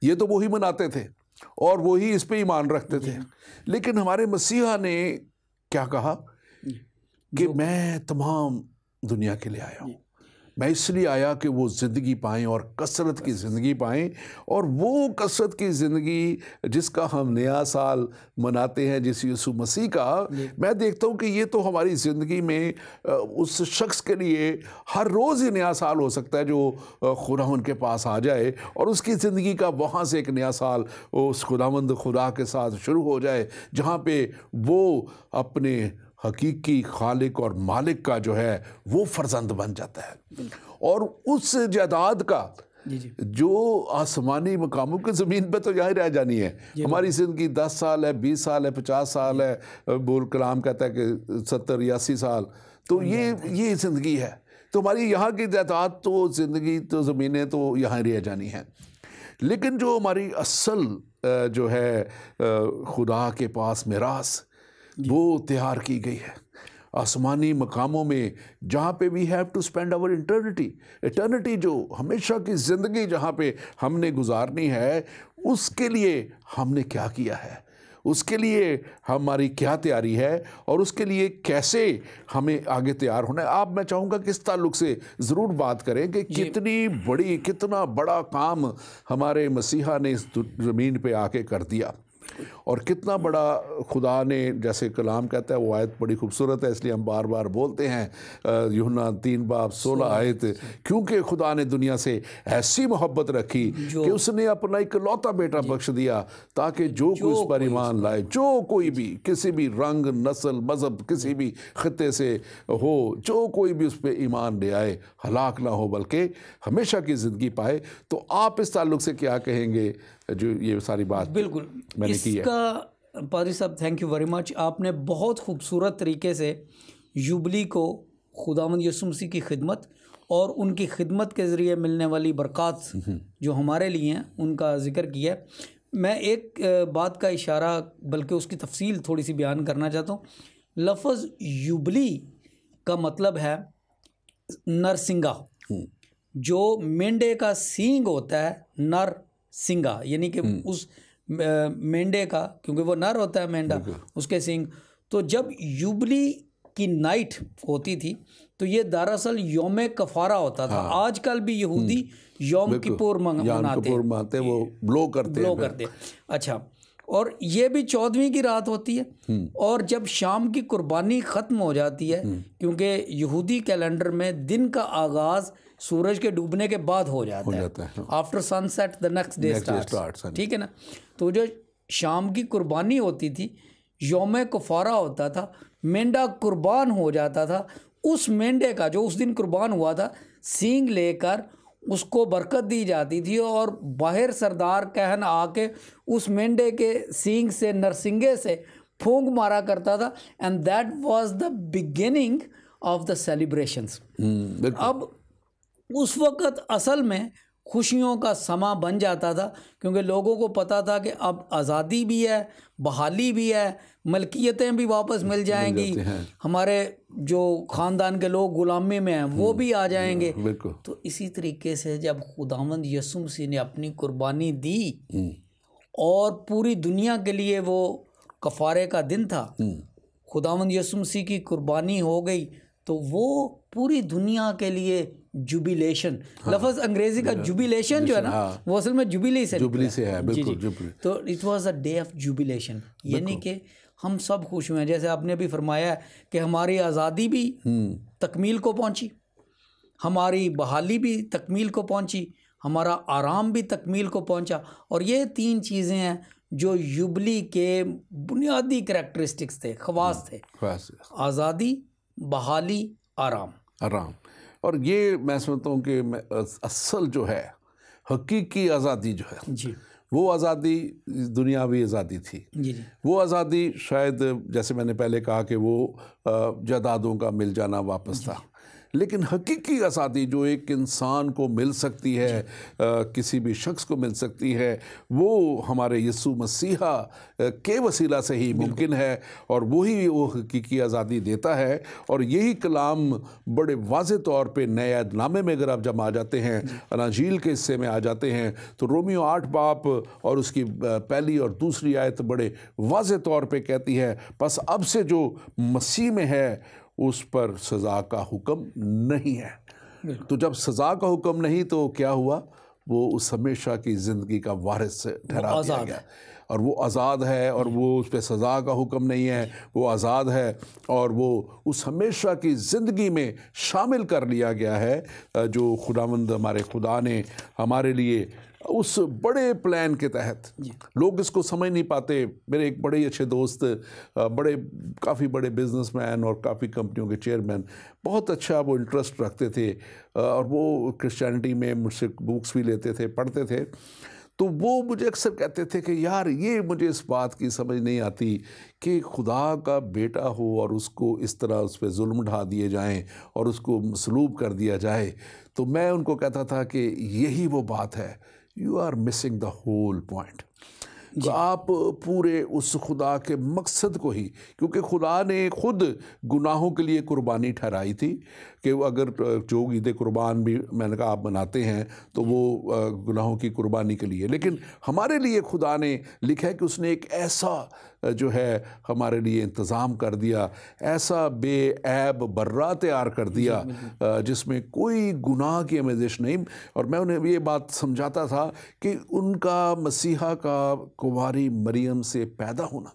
ये तो वही मनाते थे और वही इस पे ईमान रखते थे, लेकिन हमारे मसीहा ने क्या कहा कि मैं तमाम दुनिया के लिए आया हूँ, मैं इसलिए आया कि वो ज़िंदगी पाएँ और कसरत की ज़िंदगी पाएँ, और वो कसरत की ज़िंदगी जिसका हम नया साल मनाते हैं, जिस यीशु मसीह का, मैं देखता हूँ कि ये तो हमारी ज़िंदगी में उस शख्स के लिए हर रोज़ ही नया साल हो सकता है जो खुदा उनके पास आ जाए और उसकी ज़िंदगी का वहाँ से एक नया साल उस खुदावंद खुदा के साथ शुरू हो जाए, जहाँ पे वो अपने हकीकी खालिक और मालिक का जो है वो फर्जंद बन जाता है, और उस जायदाद का जो आसमानी मकामों की ज़मीन पे तो यहाँ रह जानी है। हमारी ज़िंदगी 10 साल है, 20 साल है, 50 साल है, बुल कलाम कहता है कि 70 या 80 साल, तो ये ज़िंदगी है। तो हमारी यहाँ की जायदाद तो ज़िंदगी तो ज़मीनें तो यहाँ रह जानी है, लेकिन जो हमारी असल जो है खुदा के पास मिरास वो तैयार की गई है आसमानी मकामों में, जहाँ पे we have to spend our eternity, जो हमेशा की ज़िंदगी जहाँ पे हमने गुजारनी है, उसके लिए हमने क्या किया है, उसके लिए हमारी क्या तैयारी है, और उसके लिए कैसे हमें आगे तैयार होना है। आप, मैं चाहूँगा कि इस ताल्लुक़ से ज़रूर बात करें कि कितना बड़ा काम हमारे मसीहा ने इस ज़मीन पे आके कर दिया, और कितना बड़ा खुदा ने, जैसे कलाम कहता है, वो आयत बड़ी खूबसूरत है इसलिए हम बार बार बोलते हैं, यूहन्ना 3:16 आयत, क्योंकि खुदा ने दुनिया से ऐसी मोहब्बत रखी कि उसने अपना इकलौता बेटा बख्श दिया, ताकि जो कोई उस पर ईमान लाए, जो कोई भी किसी भी रंग, नस्ल, मज़हब, किसी भी खित्ते से हो, जो कोई भी उस पर ईमान ले आए हलाक ना हो बल्कि हमेशा की ज़िंदगी पाए। तो आप इस ताल्लुक़ से क्या कहेंगे, जो ये सारी बात बिल्कुल मैंने की है? पादरी साहब, थैंक यू वेरी मच। आपने बहुत खूबसूरत तरीके से जुबली को खुदावंद यीशु मसीह की खिदमत और उनकी खिदमत के ज़रिए मिलने वाली बरक़ात जो हमारे लिए हैं उनका ज़िक्र किया। मैं एक बात का इशारा, बल्कि उसकी तफसील थोड़ी सी बयान करना चाहता हूँ। लफ्ज़ जुबली का मतलब है नरसिंगा, जो मेंढे का सींग होता है, नर सिंगा, यानी कि उस मेंढे का, क्योंकि वो नर होता है मेंढा, उसके सींग। तो जब जुबली की नाइट होती थी तो ये दरअसल यौम कफ़ारा होता था। आजकल भी यहूदी यौम किपुर मनाते हैं, वो ब्लो करते। अच्छा, और ये भी 14वीं की रात होती है, और जब शाम की कुर्बानी ख़त्म हो जाती है, क्योंकि यहूदी कैलेंडर में दिन का आगाज़ सूरज के डूबने के बाद हो जाता है। After sunset the next day starts, ठीक है ना। तो जो शाम की कुर्बानी होती थी, यौम कफ़ारा होता था, मेंढा कुर्बान हो जाता था। उस मेंढे का जो उस दिन कुर्बान हुआ था, सींग लेकर उसको बरकत दी जाती थी, और बाहर सरदार कहन आके उस मेंढे के सींग से, नरसिंगे से फूंक मारा करता था, and that was the beginning of the celebrations. अब उस वक़्त असल में खुशियों का समा बन जाता था, क्योंकि लोगों को पता था कि अब आज़ादी भी है, बहाली भी है, मलकियतें भी वापस मिल जाएंगी, हमारे जो ख़ानदान के लोग ग़ुलामी में हैं वो भी आ जाएंगे। तो इसी तरीके से जब खुदावंद यीशु मसीह ने अपनी कुर्बानी दी और पूरी दुनिया के लिए वो कफ़ारे का दिन था, खुदावंद यीशु मसीह की कुर्बानी हो गई, तो वो पूरी दुनिया के लिए जुबिलेशन, लफ्ज़ अंग्रेज़ी का जुबिलेशन जो है ना, वो असल में जुबिली से है, बिल्कुल जुबिली। तो it was a day of jubilation, यानी कि हम सब खुश हुए हैं। जैसे आपने भी फरमाया कि हमारी आज़ादी भी तकमील को पहुंची, हमारी बहाली भी तकमील को पहुंची, हमारा आराम भी तकमील को पहुंचा। और ये 3 चीज़ें हैं जो जुबली के बुनियादी करैक्टरिस्टिक्स थे, ख़वास थे, आज़ादी, बहाली, आराम। और ये मैं समझता हूँ कि असल जो है हकीकी आज़ादी जो है जी, वो आज़ादी दुनियावी आज़ादी थी। जी। वो आज़ादी शायद, जैसे मैंने पहले कहा कि वो जायदादों का मिल जाना वापस था, लेकिन हकीकी आज़ादी जो एक इंसान को मिल सकती है, किसी भी शख्स को मिल सकती है, वो हमारे यीशु मसीहा के वसीला से ही मुमकिन है, और वही वो हकीकी आज़ादी देता है। और यही कलाम बड़े वाज़े तौर पे नए अहदनामे में अगर आप जब आ जाते हैं, अनाजील के हिस्से में आ जाते हैं, तो रोमियो 8 बाब और उसकी पहली और दूसरी आयत बड़े वाज़े तौर पे कहती है, बस अब से जो मसीह में है उस पर सज़ा का हुक्म नहीं है। तो जब सज़ा का हुक्म नहीं तो क्या हुआ, वो उस हमेशा की ज़िंदगी का वारिस ठहरा दिया गया, और वो आज़ाद है, और वो उस पर सज़ा का हुक्म नहीं है, वो आज़ाद है, और वो उस हमेशा की ज़िंदगी में शामिल कर लिया गया है जो खुदावंद हमारे खुदा ने हमारे लिए उस बड़े प्लान के तहत। लोग इसको समझ नहीं पाते। मेरे एक बड़े अच्छे दोस्त, काफ़ी बड़े बिजनेसमैन और काफ़ी कंपनियों के चेयरमैन, बहुत अच्छा वो इंटरेस्ट रखते थे, और वो क्रिश्चियनिटी में मुझसे बुक्स भी लेते थे, पढ़ते थे। तो वो मुझे अक्सर कहते थे कि यार, ये मुझे इस बात की समझ नहीं आती कि खुदा का बेटा हो और उसको इस तरह उस पर जुल्म ढा दिए जाएं और उसको मसलूब कर दिया जाए। तो मैं उनको कहता था कि यही वो बात है, you are missing the whole point. आप पूरे उस खुदा के मकसद को ही, क्योंकि खुदा ने खुद गुनाहों के लिए कुर्बानी ठहराई थी कि अगर जो ईद कुर्बान भी मैंने कहा आप मनाते हैं तो वो गुनाहों की कुर्बानी के लिए, लेकिन हमारे लिए खुदा ने लिखा है कि उसने एक ऐसा जो है हमारे लिए इंतज़ाम कर दिया, ऐसा बेऐब बर्रा तैयार कर दिया जिसमें कोई गुनाह की आमेज़श नहीं। और मैं उन्हें ये बात समझाता था कि उनका मसीहा का कुंवारी मरियम से पैदा होना,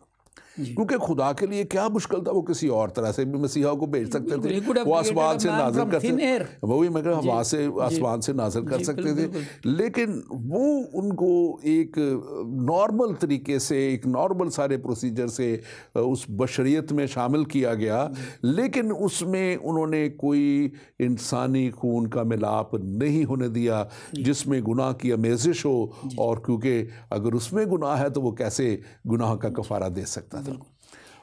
क्योंकि खुदा के लिए क्या मुश्किल था, वो किसी और तरह से भी मसीहा को भेज सकते थे, वो आसमान से नाज़िल कर सकते, वही मैं कह हवा से आसमान से नाज़िल कर सकते थे, लेकिन वो उनको एक नॉर्मल तरीके से, एक नॉर्मल सारे प्रोसीजर से उस बशरियत में शामिल किया गया, लेकिन उसमें उन्होंने कोई इंसानी खून का मिलाप नहीं होने दिया जिसमें गुनाह की आमेज़श हो, और क्योंकि अगर उसमें गुनाह है तो वो कैसे गुनाह का कफ़ारा दे सकता था।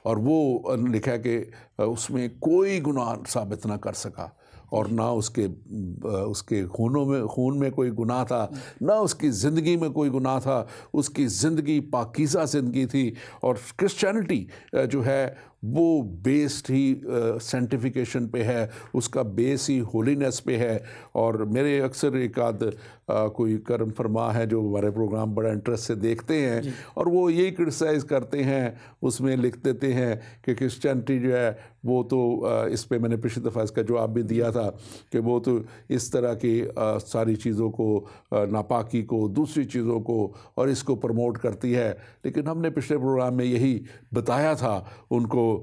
और वो लिखा है कि उसमें कोई गुनाह साबित ना कर सका, और ना उसके खून में कोई गुनाह था, ना उसकी ज़िंदगी में कोई गुनाह था। उसकी ज़िंदगी पाकीज़ा ज़िंदगी थी। और क्रिश्चियनिटी जो है वो बेस्ड ही सेंटिफिकेशन पे है, उसका बेस ही होलीनेस पे है। और मेरे अक्सर एक आध कोई करम फरमा है जो हमारे प्रोग्राम बड़ा इंटरेस्ट से देखते हैं, और वो यही क्रिटिसाइज़ करते हैं, उसमें लिख देते हैं कि क्रिश्चियनिटी जो है वो तो इस पे मैंने पिछली दफ़ा इसका जवाब भी दिया था कि वो तो इस तरह की सारी चीज़ों को, नापाकी को, दूसरी चीज़ों को, और इसको प्रमोट करती है। लेकिन हमने पिछले प्रोग्राम में यही बताया था उनको,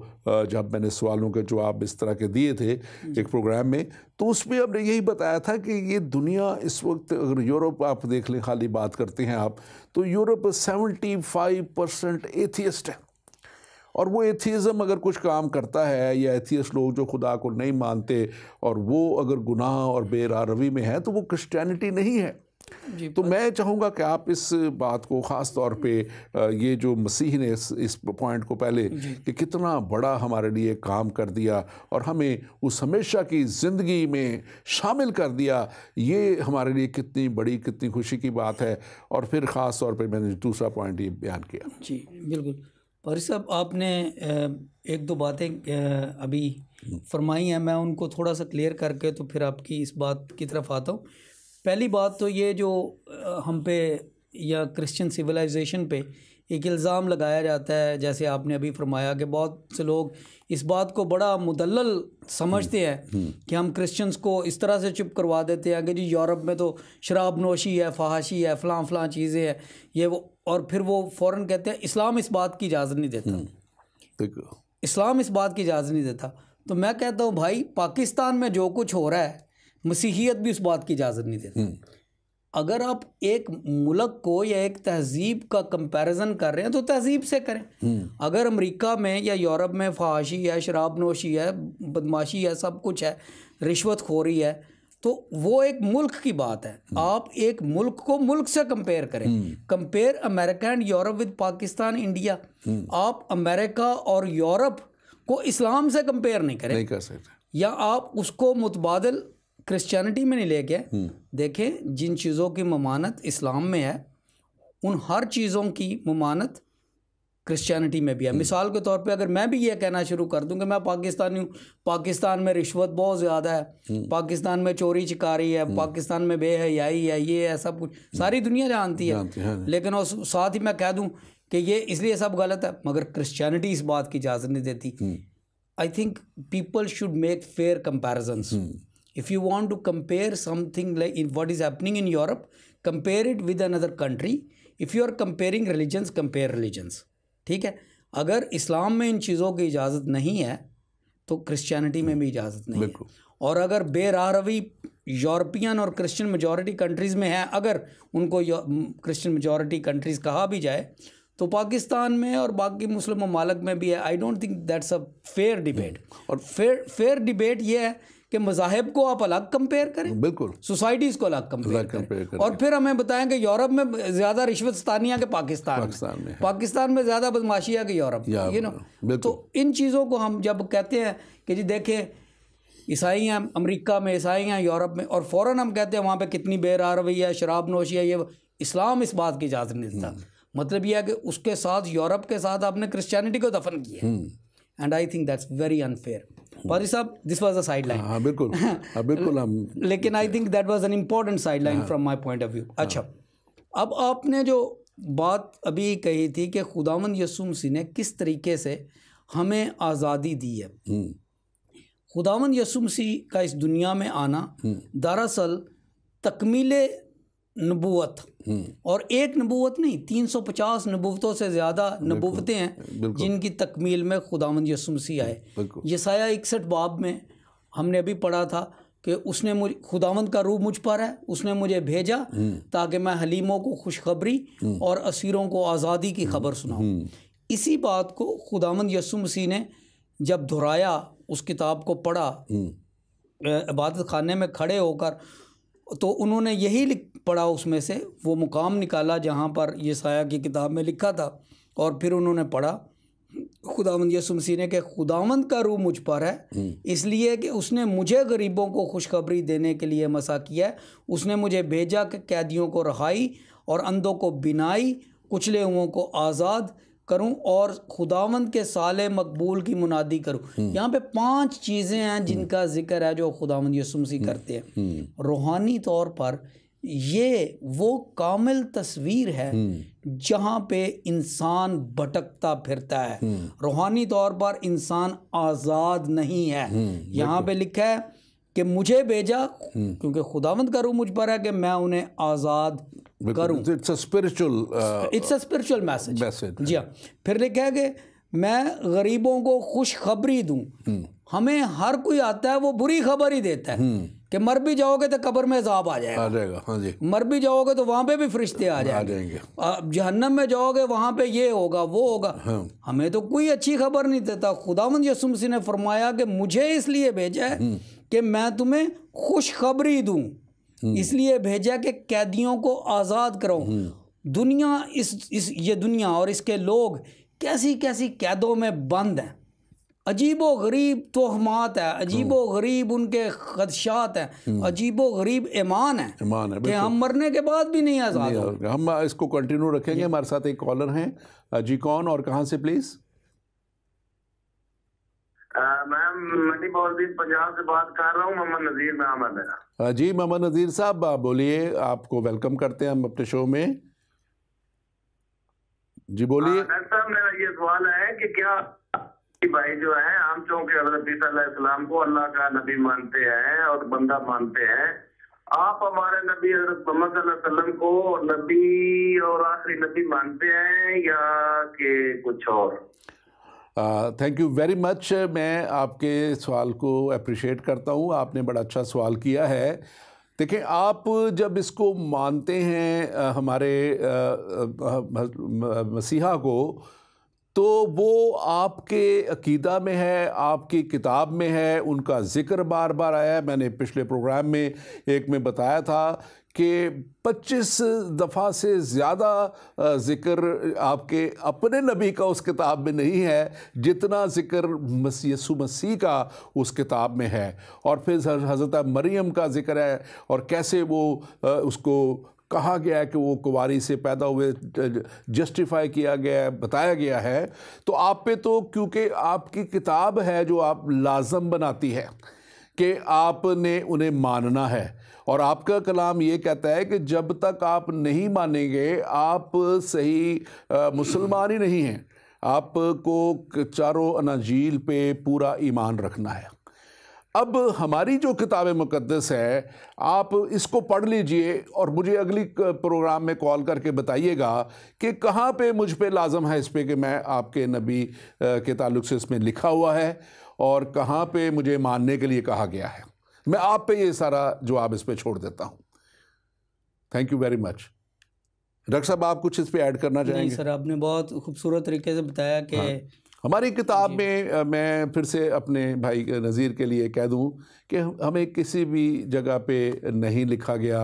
जब मैंने सवालों के जवाब इस तरह के दिए थे एक प्रोग्राम में, तो उसमें हमने यही बताया था कि ये दुनिया इस वक्त, अगर यूरोप आप देख लें, खाली बात करते हैं आप, तो यूरोप 75% एथियस्ट है। और वो एथियज़म अगर कुछ काम करता है, या एथियस्ट लोग जो खुदा को नहीं मानते और वो अगर गुनाह और बेरारवी में है, तो वो क्रिश्चियनिटी नहीं है। तो मैं चाहूँगा कि आप इस बात को ख़ास तौर पे ये जो मसीह ने इस पॉइंट को पहले कि कितना बड़ा हमारे लिए काम कर दिया और हमें उस हमेशा की ज़िंदगी में शामिल कर दिया, ये हमारे लिए कितनी बड़ी, कितनी खुशी की बात है। और फिर ख़ास तौर पे मैंने दूसरा पॉइंट ये बयान किया। जी बिल्कुल पारी साहब, आपने एक दो बातें अभी फरमाई हैं, मैं उनको थोड़ा सा क्लियर करके तो फिर आपकी इस बात की तरफ आता हूँ। पहली बात तो ये जो हम पे या क्रिश्चियन सिविलाइजेशन पे एक इल्ज़ाम लगाया जाता है, जैसे आपने अभी फरमाया कि बहुत से लोग इस बात को बड़ा मुदल्लल समझते हैं कि हम क्रिश्चियंस को इस तरह से चुप करवा देते हैं कि जी यूरोप में तो शराब नोशी है, फहाशी है, फ़लाँ चीज़ें हैं, ये वो, और फिर वो फ़ौरन कहते हैं इस्लाम इस बात की इजाज़त नहीं देता, इस्लाम इस बात की इजाज़त नहीं देता। तो मैं कहता हूँ भाई, पाकिस्तान में जो कुछ हो रहा है, मसीहियत भी उस बात की इजाज़त नहीं देती। अगर आप एक मुल्क को या एक तहजीब का कंपैरिजन कर रहे हैं तो तहजीब से करें। अगर अमेरिका में या यूरोप में फहाशी है, शराब नोशी है, बदमाशी है, सब कुछ है, रिश्वतखोरी है, तो वो एक मुल्क की बात है। आप एक मुल्क को मुल्क से कंपेयर करें। Compare America and Europe with Pakistan, India. आप अमेरिका और यूरोप को इस्लाम से कंपेयर नहीं करें, नहीं कर सकते, या आप उसको मुतबादिल क्रिश्चियनिटी में नहीं लेके देखें। जिन चीज़ों की ममानत इस्लाम में है, उन हर चीज़ों की ममानत क्रिश्चियनिटी में भी है। मिसाल के तौर पे अगर मैं भी ये कहना शुरू कर दूं कि मैं पाकिस्तानी हूँ, पाकिस्तान में रिश्वत बहुत ज़्यादा है, पाकिस्तान में चोरी चिकारी है, पाकिस्तान में बेहयाई है, ये है, सब कुछ सारी दुनिया जानती है, लेकिन और साथ ही मैं कह दूँ कि ये इसलिए सब गलत है, मगर क्रिश्चियनिटी इस बात की इजाज़त नहीं देती। I think people should make fair comparisons. If you want to compare something like in what is happening in Europe, compare it with another country. If you are comparing religions, compare religions. ठीक है, अगर इस्लाम में इन चीज़ों की इजाज़त नहीं है तो क्रिश्चियनिटी में भी इजाज़त नहीं है। और अगर बेराह रवी यूरोपियन और क्रिश्चियन मेजॉरिटी कंट्रीज़ में है, अगर उनको क्रिश्चियन मेजॉरिटी कंट्रीज़ कहा भी जाए, तो पाकिस्तान में और बाकी मुस्लिम ममालिक में भी है। I don't think that's a fair debate. और फेयर डिबेट ये है कि मज़ाहिब को आप अलग कंपेयर करें, बिल्कुल, सोसाइटीज़ को अलग कंपेयर करें, और फिर हमें बताएं कि यूरोप में ज़्यादा रिश्वतस्तानी है कि पाकिस्तान में ज़्यादा बदमाशी है कि यूरोप, यू नो। तो इन चीज़ों को हम जब कहते हैं कि जी देखें ईसाई हैं अमेरिका में, ईसाई हैं यूरोप में, और फ़ौरन हम कहते हैं वहाँ पे कितनी बेराह रवैया है, शराब नोशी है, ये इस्लाम इस बात की इजाज़त नहीं देता। मतलब यह है कि उसके साथ यूरोप के साथ आपने क्रिश्चियनिटी को दफन किया, and I think that's very unfair. पादरी साहब, this was a side line. हाँ बिल्कुल, बिल्कुल हम लेकिन I think that was an important side line from my point of view. अच्छा, अब आपने जो बात अभी कही थी कि खुदावंद यीशु मसीह ने किस तरीके से हमें आज़ादी दी है, खुदावंद यीशु मसीह का इस दुनिया में आना दरअसल तकमीले नबूवत, और एक नबूवत नहीं, 350 नबूवतों से ज़्यादा नबूवतें हैं जिनकी तकमील में खुदावंद यीशु मसीह आए। यसाया 61 बाब में हमने अभी पढ़ा था कि उसने मुझे, खुदावंद का रूह मुझ पर है, उसने मुझे भेजा ताकि मैं हलीमों को खुशखबरी और असीरों को आज़ादी की खबर सुनाऊं। इसी बात को खुदावंद यीशु मसीह ने जब दोहराया, उस किताब को पढ़ा इबादत खाने में खड़े होकर, तो उन्होंने यही पढ़ा, उसमें से वो मुकाम निकाला जहाँ पर यसाया की किताब में लिखा था, और फिर उन्होंने पढ़ा खुदावंद यीशु मसीह ने कि खुदावंद का रूह मुझ पर है इसलिए कि उसने मुझे गरीबों को खुशखबरी देने के लिए मसा किया है, उसने मुझे भेजा कि कैदियों को रहाई और अंधों को बिनाई, कुचले हुओं को आज़ाद करूं और खुदावंद के साले मकबूल की मुनादी करूं। यहाँ पे 5 चीज़ें हैं जिनका जिक्र है जो खुदावंद यीशु मसीह करते हैं। रूहानी तौर पर ये वो कामिल तस्वीर है जहाँ पे इंसान भटकता फिरता है, रूहानी तौर पर इंसान आज़ाद नहीं है। यहाँ पे लिखा है कि मुझे भेजा क्योंकि खुदावंद का रूह मुझ पर है कि मैं उन्हें आज़ाद करूं। It's a spiritual message. जी हाँ, फिर लिखा है कि मैं गरीबों को खुशखबरी दूं। हमें हर कोई आता है वो बुरी खबर ही देता है कि मर भी जाओगे तो कब्र में अज़ाब आ जाएगा। हाँ जी, मर भी जाओगे तो वहाँ पे भी फरिश्ते आ जाएंगे। जहन्नम में जाओगे वहाँ पे ये होगा वो होगा। हमें तो कोई अच्छी खबर नहीं देता। खुदावंद यीशु मसीह ने फरमाया कि मुझे इसलिए भेजा है कि मैं तुम्हें खुशखबरी दूं, इसलिए भेजा कि कैदियों को आज़ाद कराऊं। दुनिया ये दुनिया और इसके लोग कैसी कैसी कैदों में बंद हैं, अजीबो गरीब तोहमात है, अजीबो गरीब उनके खदशात हैं, अजीबो गरीब ईमान है कि हम मरने के बाद भी नहीं आज़ाद होंगे। हम इसको कंटिन्यू रखेंगे। हमारे साथ एक कॉलर हैं। जी कौन और कहाँ से प्लीज़? मैम मंडी बॉलदीप पंजाब से बात कर रहा हूँ। मोहम्मद नज़ीर नाम है मेरा। जी मोहम्मद नज़ीर साहब बोलिए, आपको वेलकम करते हैं हम अपने शो में। जी बोलिए। डॉक्टर साहब, मेरा ये सवाल है कि क्या भाई जो है हम चूँकि हज़रत ईसा अलैहिस्सलाम को अल्लाह का नबी मानते हैं और बंदा मानते हैं, आप हमारे नबी हज़रत मोहम्मद सल्लल्लाहु अलैहि वसल्लम को नबी और आखिरी नबी मानते हैं या कि कुछ और? Thank you very much. मैं आपके सवाल को अप्रिशिएट करता हूँ, आपने बड़ा अच्छा सवाल किया है। देखिए, आप जब इसको मानते हैं हमारे मसीहा को, तो वो आपके अकीदा में है, आपकी किताब में है, उनका ज़िक्र बार बार आया है। मैंने पिछले प्रोग्राम में एक में बताया था कि 25 दफ़ा से ज़्यादा ज़िक्र आपके अपने नबी का उस किताब में नहीं है जितना ज़िक्र यीशु मसीह का उस किताब में है। और फिर हज़रत मरियम का ज़िक्र है और कैसे वो उसको कहा गया है कि वो कुंवारी से पैदा हुए, जस्टिफाई किया गया है, बताया गया है। तो आप पे तो क्योंकि आपकी किताब है जो आप लाजम बनाती है कि आपने उन्हें मानना है, और आपका कलाम ये कहता है कि जब तक आप नहीं मानेंगे आप सही मुसलमान ही नहीं हैं, आपको चारों अनाजील पे पूरा ईमान रखना है। अब हमारी जो किताब मुक़द्दस है, आप इसको पढ़ लीजिए और मुझे अगली प्रोग्राम में कॉल करके बताइएगा कि कहाँ पे मुझ पे लाजम है इस पे कि मैं आपके नबी के ताल्लुक़ से इसमें लिखा हुआ है और कहाँ पे मुझे मानने के लिए कहा गया है। मैं आप पे ये सारा जवाब इस पे छोड़ देता हूँ। Thank you very much. Doctor साहब, आप कुछ इस पे ऐड करना चाहेंगे? नहीं सर, आपने बहुत खूबसूरत तरीके से बताया कि हमारी किताब में मैं फिर से अपने भाई नज़ीर के लिए कह दूं कि हमें किसी भी जगह पे नहीं लिखा गया।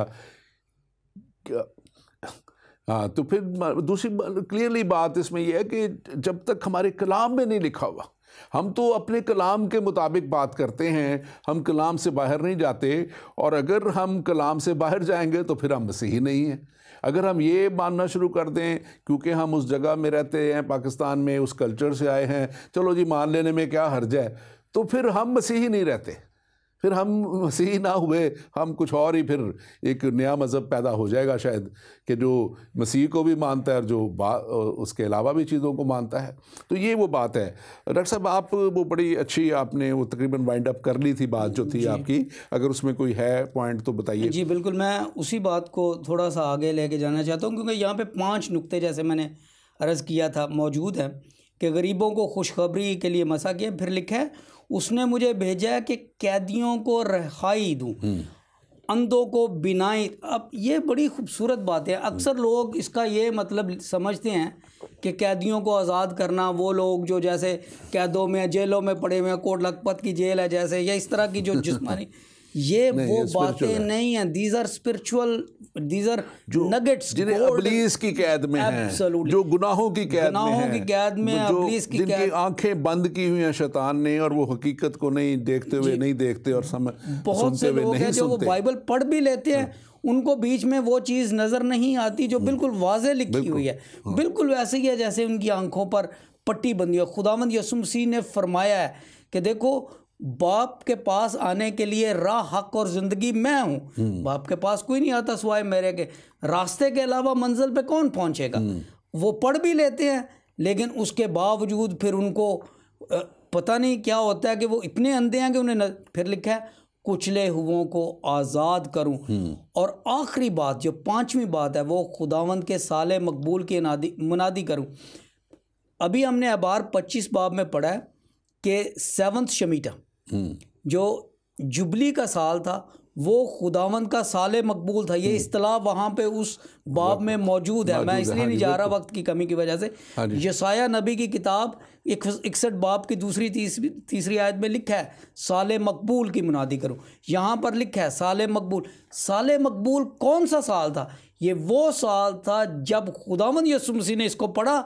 हाँ, तो फिर दूसरी क्लियरली बात इसमें यह है कि जब तक हमारे कलाम में नहीं लिखा हुआ, हम तो अपने कलाम के मुताबिक बात करते हैं, हम कलाम से बाहर नहीं जाते। और अगर हम कलाम से बाहर जाएंगे तो फिर हम मसीही नहीं हैं। अगर हम ये मानना शुरू कर दें क्योंकि हम उस जगह में रहते हैं, पाकिस्तान में, उस कल्चर से आए हैं, चलो जी मान लेने में क्या हर्ज है, तो फिर हम मसीही नहीं रहते, फिर हम मसीही ना हुए, हम कुछ और ही, फिर एक नया मज़हब पैदा हो जाएगा शायद, कि जो मसीह को भी मानता है और जो उसके अलावा भी चीज़ों को मानता है। तो ये वो बात है। डॉक्टर साहब, आप वो बड़ी अच्छी, आपने वो तकरीबन वाइंड अप कर ली थी बात जो थी आपकी, अगर उसमें कोई है पॉइंट तो बताइए। जी बिल्कुल, मैं उसी बात को थोड़ा सा आगे लेके जाना चाहता हूँ, क्योंकि यहाँ पे 5 नुक्ते जैसे मैंने अर्ज़ किया था मौजूद हैं कि गरीबों को खुशखबरी के लिए मसा किया। फिर लिखा है उसने मुझे भेजा है कि कैदियों को रिहाई दूँ, अंधों को बिनाई। अब ये बड़ी खूबसूरत बात है। अक्सर लोग इसका ये मतलब समझते हैं कि कैदियों को आज़ाद करना, वो लोग जो जैसे कैदों में, जेलों में पड़े हुए हैं, कोट लखपत की जेल है जैसे, या इस तरह की जो जिस्मानी, ये वो बातें नहीं हैं। These are spiritual, these are nuggets, जिन्हें इब्लीस की कैद में हैं, जो गुनाहों की कैद में हैं, जो जिनकी आंखें बंद की हुई हैं शैतान ने, और वो हकीकत को नहीं देखते हुए नहीं देखते और बहुत से लोग हैं जो वो बाइबल पढ़ भी लेते हैं, उनको बीच में वो चीज़ नज़र नहीं आती जो बिल्कुल वाज़े लिखी हुई है। बिल्कुल वैसे ही है जैसे उनकी आंखों पर पट्टी बंधी है। खुदावंद यीशु मसीह ने फरमाया है कि देखो, बाप के पास आने के लिए राह, हक और ज़िंदगी मैं हूँ। बाप के पास कोई नहीं आता सिवाय मेरे के। रास्ते के अलावा मंजिल पे कौन पहुँचेगा? वो पढ़ भी लेते हैं, लेकिन उसके बावजूद फिर उनको पता नहीं क्या होता है कि वो इतने अंधे हैं कि उन्हें फिर लिखा है कुचले हुओं को आज़ाद करूं। और आखिरी बात, जो 5वीं बात है, वो खुदावंद के साले मकबूल की मुनादी करूं। अभी हमने अबार 25 बाब में पढ़ा है कि 7th शमीटा जो जुबली का साल था, वो खुदावंद का साले मकबूल था। ये इस्तिलाह वहाँ पे उस बाब में मौजूद है। मैं इसलिए नहीं जा रहा वक्त की कमी की वजह से। यशाया नबी की किताब 61 बाब की तीसरी आयत में लिखा है साले मकबूल की मुनादी करो। यहाँ पर लिखा है साले मकबूल। साले मकबूल कौन सा साल था? ये वो साल था जब खुदावंद यीशु मसीह ने इसको पढ़ा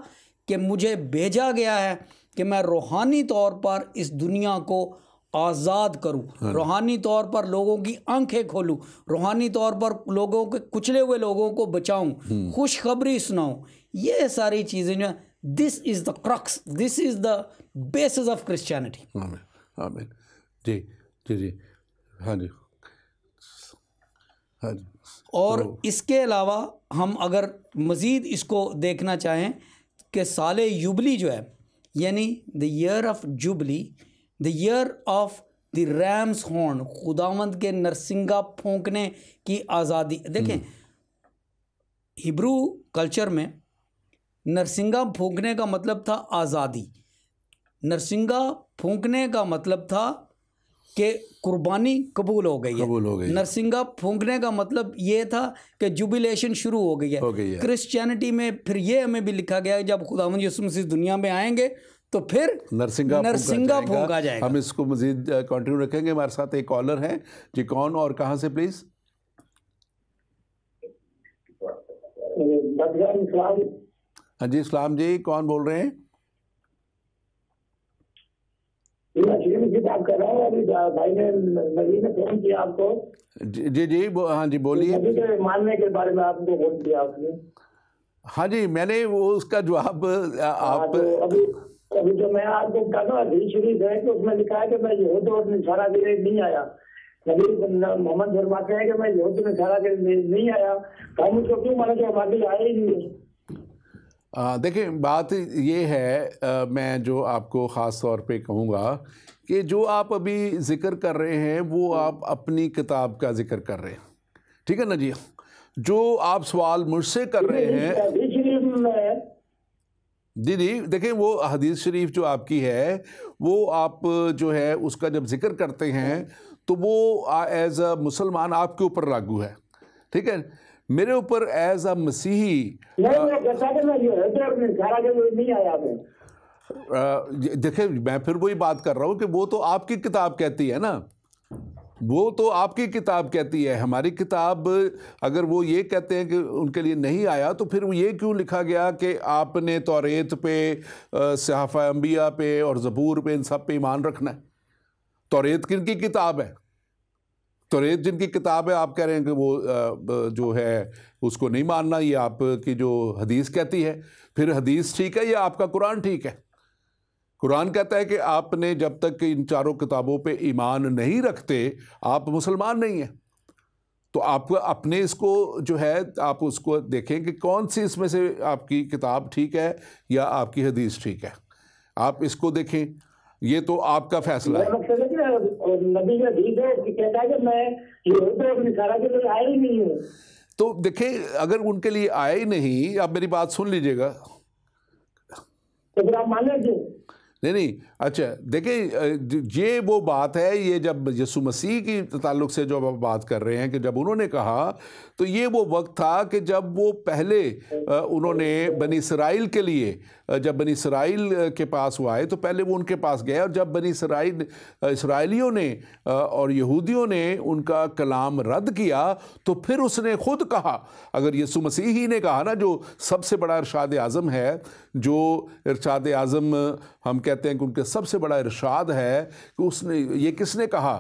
कि मुझे भेजा गया है कि मैं रूहानी तौर पर इस दुनिया को आज़ाद करूं, रूहानी तौर पर लोगों की आंखें खोलूं, रूहानी तौर पर लोगों के कुचले हुए लोगों को बचाऊं, खुशखबरी सुनाऊं। ये सारी चीज़ें जो, this is the crux, this is the basis of Christianity. आमीन, आमीन। जी जी जी, हाँ जी, हाँ जी। और इसके अलावा हम अगर मज़ीद इसको देखना चाहें कि साले युबली जो है, यानी the year of jubilee, the year of the ram's horn, खुदावंद के नरसिंगा फूंकने की आज़ादी। देखें, हिब्रू कल्चर में नरसिंगा फूंकने का मतलब था आज़ादी। नरसिंगा फूंकने का मतलब था कि कुर्बानी कबूल हो गई है। नरसिंगा फूंकने का मतलब ये था कि जुबिलेशन शुरू हो गई है। क्रिश्चियनिटी में फिर ये हमें भी लिखा गया है जब खुदावंद यीशु मसीह दुनिया में आएंगे तो फिर नरसिंगा फूंका जाएगा। हम इसको मजीद कंटिन्यू रखेंगे। हमारे साथ एक कॉलर है जी, कौन और कहाँ से प्लीज? हाँ जी, इस्लाम जी, कौन बोल रहे हैं? बात कर रहा हूँ। अभी भाई ने नबी ने फोन किया आपको। जी जी, हाँ जी, बोलिए। नबी के मानने के बारे में आपको फोन किया आपने। हाँ जी, मैंने वो उसका जवाब आप तो अभी जो मैं आपको कहा था शरीफ है कि उसमें लिखा है कि मैं यहूद और नसारा के लिए नहीं आया। नबी मोहम्मद फरमाते हैं कि मैं यहूद नसारा के लिए नहीं आया, तो हम उसको क्यों माने कि हमारे लिए आए ही नहीं? देखिए बात ये है, मैं जो आपको ख़ास तौर पे कहूँगा कि जो आप अभी ज़िक्र कर रहे हैं वो आप अपनी किताब का ज़िक्र कर रहे हैं, ठीक है ना जी। जो आप सवाल मुझसे कर रहे हैं जी, देखिए वो हदीस शरीफ जो आपकी है वो आप जो है उसका जब जिक्र करते हैं तो वो एज अ मुसलमान आपके ऊपर लागू है, ठीक है। मेरे ऊपर एज अ मसीही देखिए मैं फिर वही बात कर रहा हूँ कि वो तो आपकी किताब कहती है ना, वो तो आपकी किताब कहती है। हमारी किताब अगर वो ये कहते हैं कि उनके लिए नहीं आया तो फिर ये क्यों लिखा गया कि आपने तौरेत पे, सहाफ़ा अंबिया पे और ज़बूर पे, इन सब पे ईमान रखना है। तौरेत किनकी किताब है? तौरेत जिनकी किताब है आप कह रहे हैं कि वो जो है उसको नहीं मानना, ये आपकी जो हदीस कहती है। फिर हदीस ठीक है या आपका कुरान ठीक है? कुरान कहता है कि आपने जब तक इन चारों किताबों पे ईमान नहीं रखते आप मुसलमान नहीं हैं। तो आप अपने इसको जो है आप उसको देखें कि कौन सी इसमें से आपकी किताब ठीक है या आपकी हदीस ठीक है, आप इसको देखें, ये तो आपका फैसला है। नबी का हदीस है कि कहता है कि मैं यहूद और नसारा के लिए आया ही नहीं हूँ। तो देखें अगर उनके लिए आया ही नहीं, आप मेरी बात सुन लीजिएगा, तो फिर आप मान लीजिए। नहीं अच्छा देखें, ये वो बात है, ये जब यीशु मसीह की ताल्लुक से जो आप बात कर रहे हैं कि जब उन्होंने कहा तो ये वो वक्त था कि जब वो पहले उन्होंने बनी इसराइल के लिए, जब बनी इसराइल के पास वो आए तो पहले वो उनके पास गए, और जब बनी इसराइलियों ने और यहूदियों ने उनका कलाम रद्द किया तो फिर उसने खुद कहा, अगर यीशु मसीह ही ने कहा ना, जो सबसे बड़ा इरशाद आज़म है, जो इरशाद आज़म हम कहते हैं कि उनके सबसे बड़ा इरशाद है, कि उसने ये किसने कहा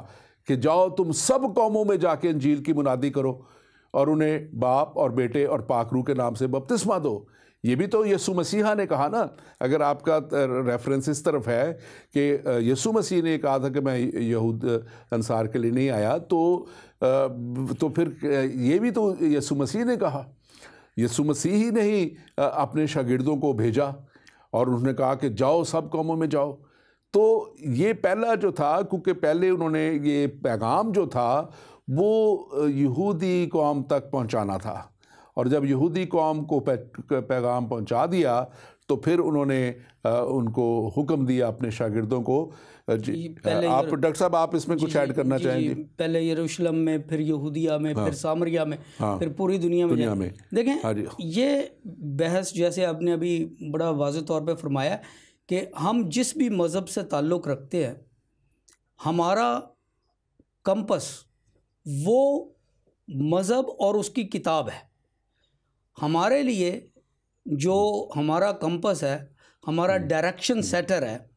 कि जाओ तुम सब कौमों में जाके इंजील की मुनादी करो और उन्हें बाप और बेटे और पाक रूह के नाम से बपतिस्मा दो। ये भी तो यीशु मसीहा ने कहा ना। अगर आपका रेफरेंस इस तरफ है कि यीशु मसीह ने कहा था कि मैं यहूद अंसार के लिए नहीं आया, तो फिर ये भी तो यीशु मसीह ने कहा। यीशु मसीह ही ने ही अपने शागिर्दों को भेजा और उन्होंने कहा कि जाओ सब कौमों में जाओ। तो ये पहला जो था, क्योंकि पहले उन्होंने ये पैगाम जो था वो यहूदी कौम तक पहुंचाना था, और जब यहूदी कौम को पैगाम पहुंचा दिया तो फिर उन्होंने उनको हुक्म दिया अपने शागिर्दों को। आप डॉक्टर साहब आप इसमें कुछ ऐड करना चाहेंगे? पहले यरूशलेम में, फिर यहूदिया में, फिर सामरिया में, फिर पूरी दुनिया में। देखें ये बहस जैसे आपने अभी बड़ा वाज़ेह तौर पे फरमाया कि हम जिस भी मज़हब से ताल्लुक़ रखते हैं, हमारा कंपस वो मज़हब और उसकी किताब है। हमारे लिए जो हमारा कंपस है, हमारा डायरेक्शन सेटर है,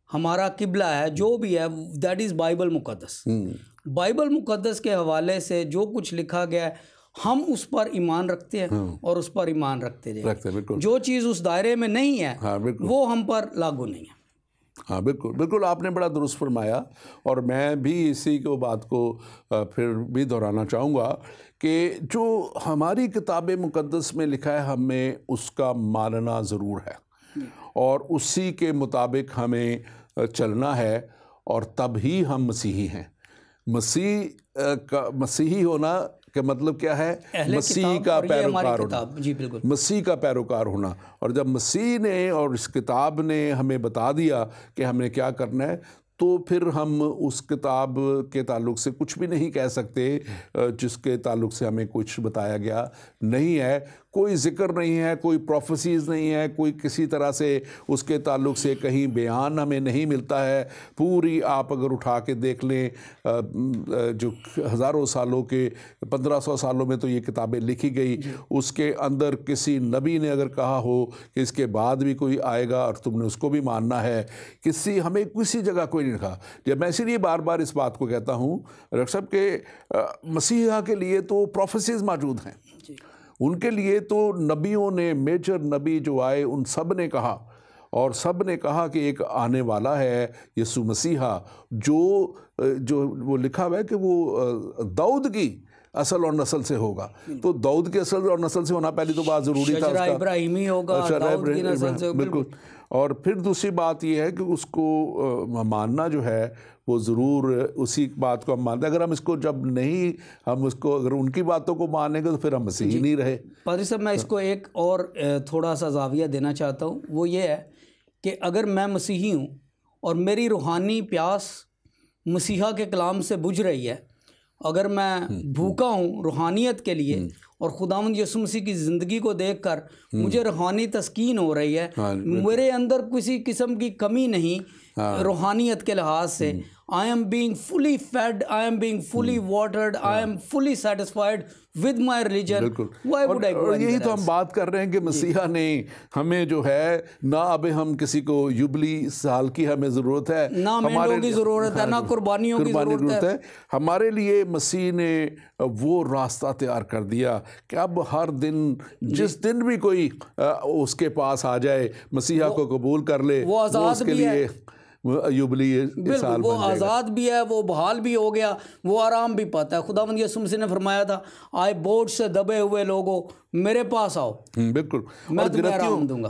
हमारा किबला है, जो भी है, दैट इज़ बाइबल मुक़द्दस। बाइबल मुक़द्दस के हवाले से जो कुछ लिखा गया है हम उस पर ईमान रखते हैं और उस पर ईमान रखते हैं। जो चीज़ उस दायरे में नहीं है वो हम पर लागू नहीं है। हाँ बिल्कुल बिल्कुल, आपने बड़ा दुरुस्त फरमाया, और मैं भी इसी को बात को फिर भी दोहराना चाहूँगा कि जो हमारी किताब मुक़द्दस में लिखा है हमें उसका मानना ज़रूर है और उसी के मुताबिक हमें चलना है, और तब ही हम मसीही हैं। मसीही होना का मतलब क्या है? मसीह का पैरोकार होना। जी बिल्कुल, मसीह का पैरोकार होना। और जब मसीह ने और इस किताब ने हमें बता दिया कि हमें क्या करना है, तो फिर हम उस किताब के ताल्लुक़ से कुछ भी नहीं कह सकते जिसके ताल्लुक़ से हमें कुछ बताया गया नहीं है। कोई ज़िक्र नहीं है, कोई प्रोफेसीज़ नहीं है, कोई किसी तरह से उसके ताल्लुक़ से कहीं बयान हमें नहीं मिलता है। पूरी आप अगर उठा के देख लें, जो हज़ारों सालों के 1500 सालों में तो ये किताबें लिखी गई, उसके अंदर किसी नबी ने अगर कहा हो कि इसके बाद भी कोई आएगा और तुमने उसको भी मानना है, हमें किसी जगह कोई नहीं लिखा। जब मैं इसीलिए बार बार इस बात को कहता हूँ डॉक्टर साहब के मसीहा के लिए तो प्रोफेसीज़ मौजूद हैं, उनके लिए तो नबियों ने, मेजर नबी जो आए उन सब ने कहा, और सब ने कहा कि एक आने वाला है यीशु मसीहा, जो वो लिखा हुआ है कि वो दाऊद की असल और नस्ल से होगा। तो दाऊद के असल और नस्ल से होना पहली तो बात ज़रूरी था, शजरा इब्राहिमी होगा, दाऊद की नस्ल से, बिल्कुल। और फिर दूसरी बात यह है कि उसको मानना जो है वो ज़रूर उसी बात को हम मानते हैं। अगर हम इसको जब नहीं, हम उसको अगर उनकी बातों को मानेंगे तो फिर हम मसीही नहीं रहे। पादरी साहब, मैं इसको एक और थोड़ा सा जाविया देना चाहता हूँ। वो ये है कि अगर मैं मसीही हूँ और मेरी रूहानी प्यास मसीहा के कलाम से बुझ रही है, अगर मैं भूखा हूँ रूहानियत के लिए और खुदावंद यीशु मसीह की ज़िंदगी को देखकर मुझे रूहानी तस्कीन हो रही है, मेरे अंदर किसी किस्म की कमी नहीं रूहानियत के लिहाज से, I am being fully fed, I am being fully watered, I am fully satisfied with my religion. Why would I go और यही तो हम बात कर रहे हैं कि मसीहा ने हमें जो है ना, अभी हम किसी को युबली साल की हमें ज़रूरत है, ना मेंढों की ज़रूरत है, ना कुर्बानियों की ज़रूरत है। हमारे लिए मसीह ने वो रास्ता तैयार कर दिया कि अब हर दिन, जिस दिन भी कोई उसके पास आ जाए, मसीहा को कबूल कर ले, वो आज़ाद भी है, युबली साल वो आज़ाद भी है, वो बहाल भी हो गया, वो आराम भी पाता है। खुदावंद यीशु मसीह ने फरमाया था, आए बोझ से दबे हुए लोगों मेरे पास आओ, बिल्कुल। मैं तुम्हें आराम दूंगा।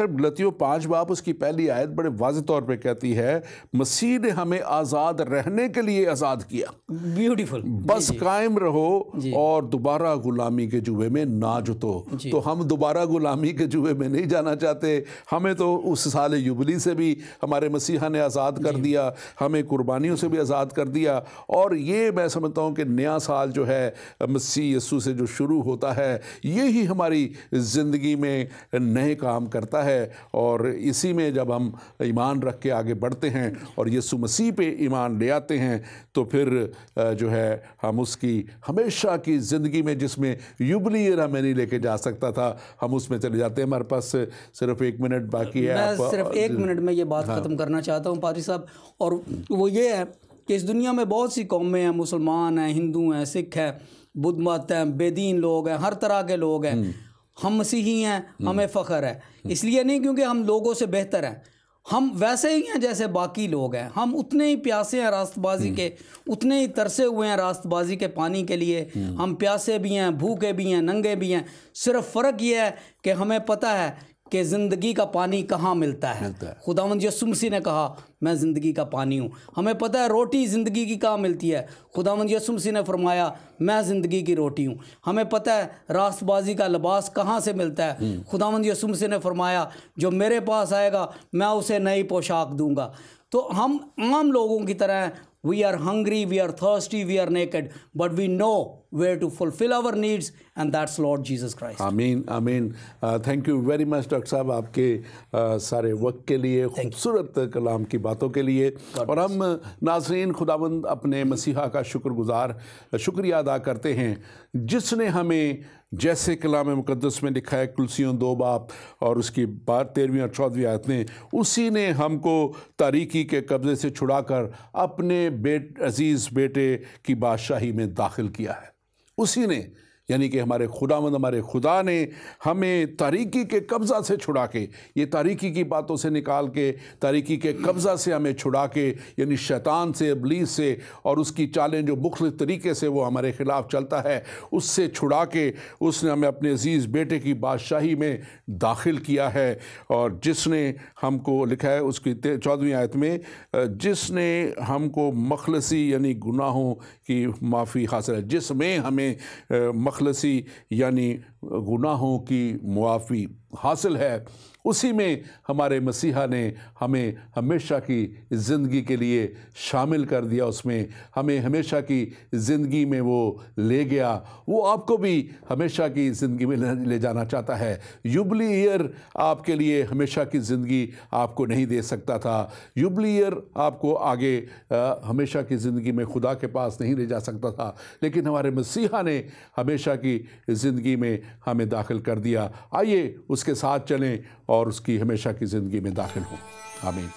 गलतियों 5 बाब उसकी पहली आयत बड़े वाज़ेह तौर पे कहती है, मसीह ने हमें आज़ाद रहने के लिए आज़ाद किया। ब्यूटीफुल। बस कायम रहो और दोबारा गुलामी के जुए में ना जुतो। तो हम दोबारा गुलामी के जुए में नहीं जाना चाहते। हमें तो उस साल युबली से भी हमारे मसीहा ने आज़ाद कर दिया, हमें कुर्बानियों से भी आज़ाद कर दिया। और ये मैं समझता हूँ कि नया साल जो है मसीह यीशु से जो शुरू होता है, यही हमारी ज़िंदगी में नए काम करता है। और इसी में जब हम ईमान रख के आगे बढ़ते हैं और यीशु मसीह पे ईमान ले आते हैं, तो फिर जो है हम उसकी हमेशा की ज़िंदगी में, जिसमें युबली ईयर हमें नहीं लेके जा सकता था, हम उसमें चले जाते हैं। हमारे पास सिर्फ 1 मिनट बाकी है। मैं सिर्फ 1 मिनट में ये बात ख़त्म करना चाहता हूँ पादरी साहब, और वो ये है कि इस दुनिया में बहुत सी कौमें हैं, मुसलमान हैं, हिंदू हैं, सिख हैं, बुद्ध मत हैं, बेदीन लोग हैं, हर तरह के लोग हैं। हम मसीही हैं, हमें फ़ख्र है, इसलिए नहीं क्योंकि हम लोगों से बेहतर हैं, हम वैसे ही हैं जैसे बाकी लोग हैं। हम उतने ही प्यासे हैं रास्तबाजी के, उतने ही तरसे हुए हैं रास्तबाजी के पानी के लिए। हम प्यासे भी हैं, भूखे भी हैं, नंगे भी हैं। सिर्फ फ़र्क ये है कि हमें पता है कि ज़िंदगी का पानी कहाँ मिलता है। खुदावंद यीशु मसीह ने कहा, मैं ज़िंदगी का पानी हूँ। हमें पता है रोटी ज़िंदगी की कहाँ मिलती है। खुदावंद यीशु मसीह ने फरमाया, मैं ज़िंदगी की रोटी हूँ। हमें पता है रास्तबाजी का लिबास कहाँ से मिलता है। खुदावंद यीशु मसीह ने फरमाया, जो मेरे पास आएगा मैं उसे नई पोशाक दूँगा। तो हम आम लोगों की तरह, we are hungry, we are thirsty, we are naked, but we know where to fulfill our needs, and that's Lord Jesus Christ. आमीन आमीन। Thank you very much doctor साहब, आपके सारे वक्त के लिए, खूबसूरत कलाम की बातों के लिए। और हम नाज़रीन खुदावंद अपने मसीहा का शुक्रिया अदा करते हैं, जिसने हमें, जैसे कलाम मुक़द्दस में लिखा है कुलसियों 2 बाब और उसकी 13वीं और 14वीं आयत में, उसी ने हमको तारीकी के कब्ज़े से छुड़ाकर अपने अजीज़ बेटे की बादशाही में दाखिल किया है। उसी ने, यानी कि हमारे खुदावंद, हमारे खुदा ने हमें तारीकी के कब्ज़ा से छुड़ा के, ये तारीकी की बातों से निकाल के, तारीकी के कब्ज़ा से हमें छुड़ा के, यानी शैतान से, इब्लीस से और उसकी चालें जो मुख्तलिफ़ तरीके से वो हमारे ख़िलाफ़ चलता है, उससे छुड़ा के उसने हमें अपने अजीज़ बेटे की बादशाही में दाखिल किया है। और जिसने हमको, लिखा है उसकी 14वीं आयत में, जिसने हमको मखलसी यानी गुनाहों की माफ़ी हासिल है, जिसमें हमें मखलसी यानी गुनाहों की मुआफ़ी हासिल है, उसी में हमारे मसीहा ने हमें हमेशा की ज़िंदगी के लिए शामिल कर दिया। उसमें हमें हमेशा की ज़िंदगी में वो ले गया। वो आपको भी हमेशा की ज़िंदगी में ले जाना चाहता है। युबली ईयर आपके लिए हमेशा की ज़िंदगी आपको नहीं दे सकता था। युबली ईयर आपको आगे हमेशा की ज़िंदगी में खुदा के पास नहीं ले जा सकता था, लेकिन हमारे मसीहा ने हमेशा की ज़िंदगी में हमें दाखिल कर दिया। आइए उसके साथ चलें और उसकी हमेशा की ज़िंदगी में दाखिल हों। आमीन।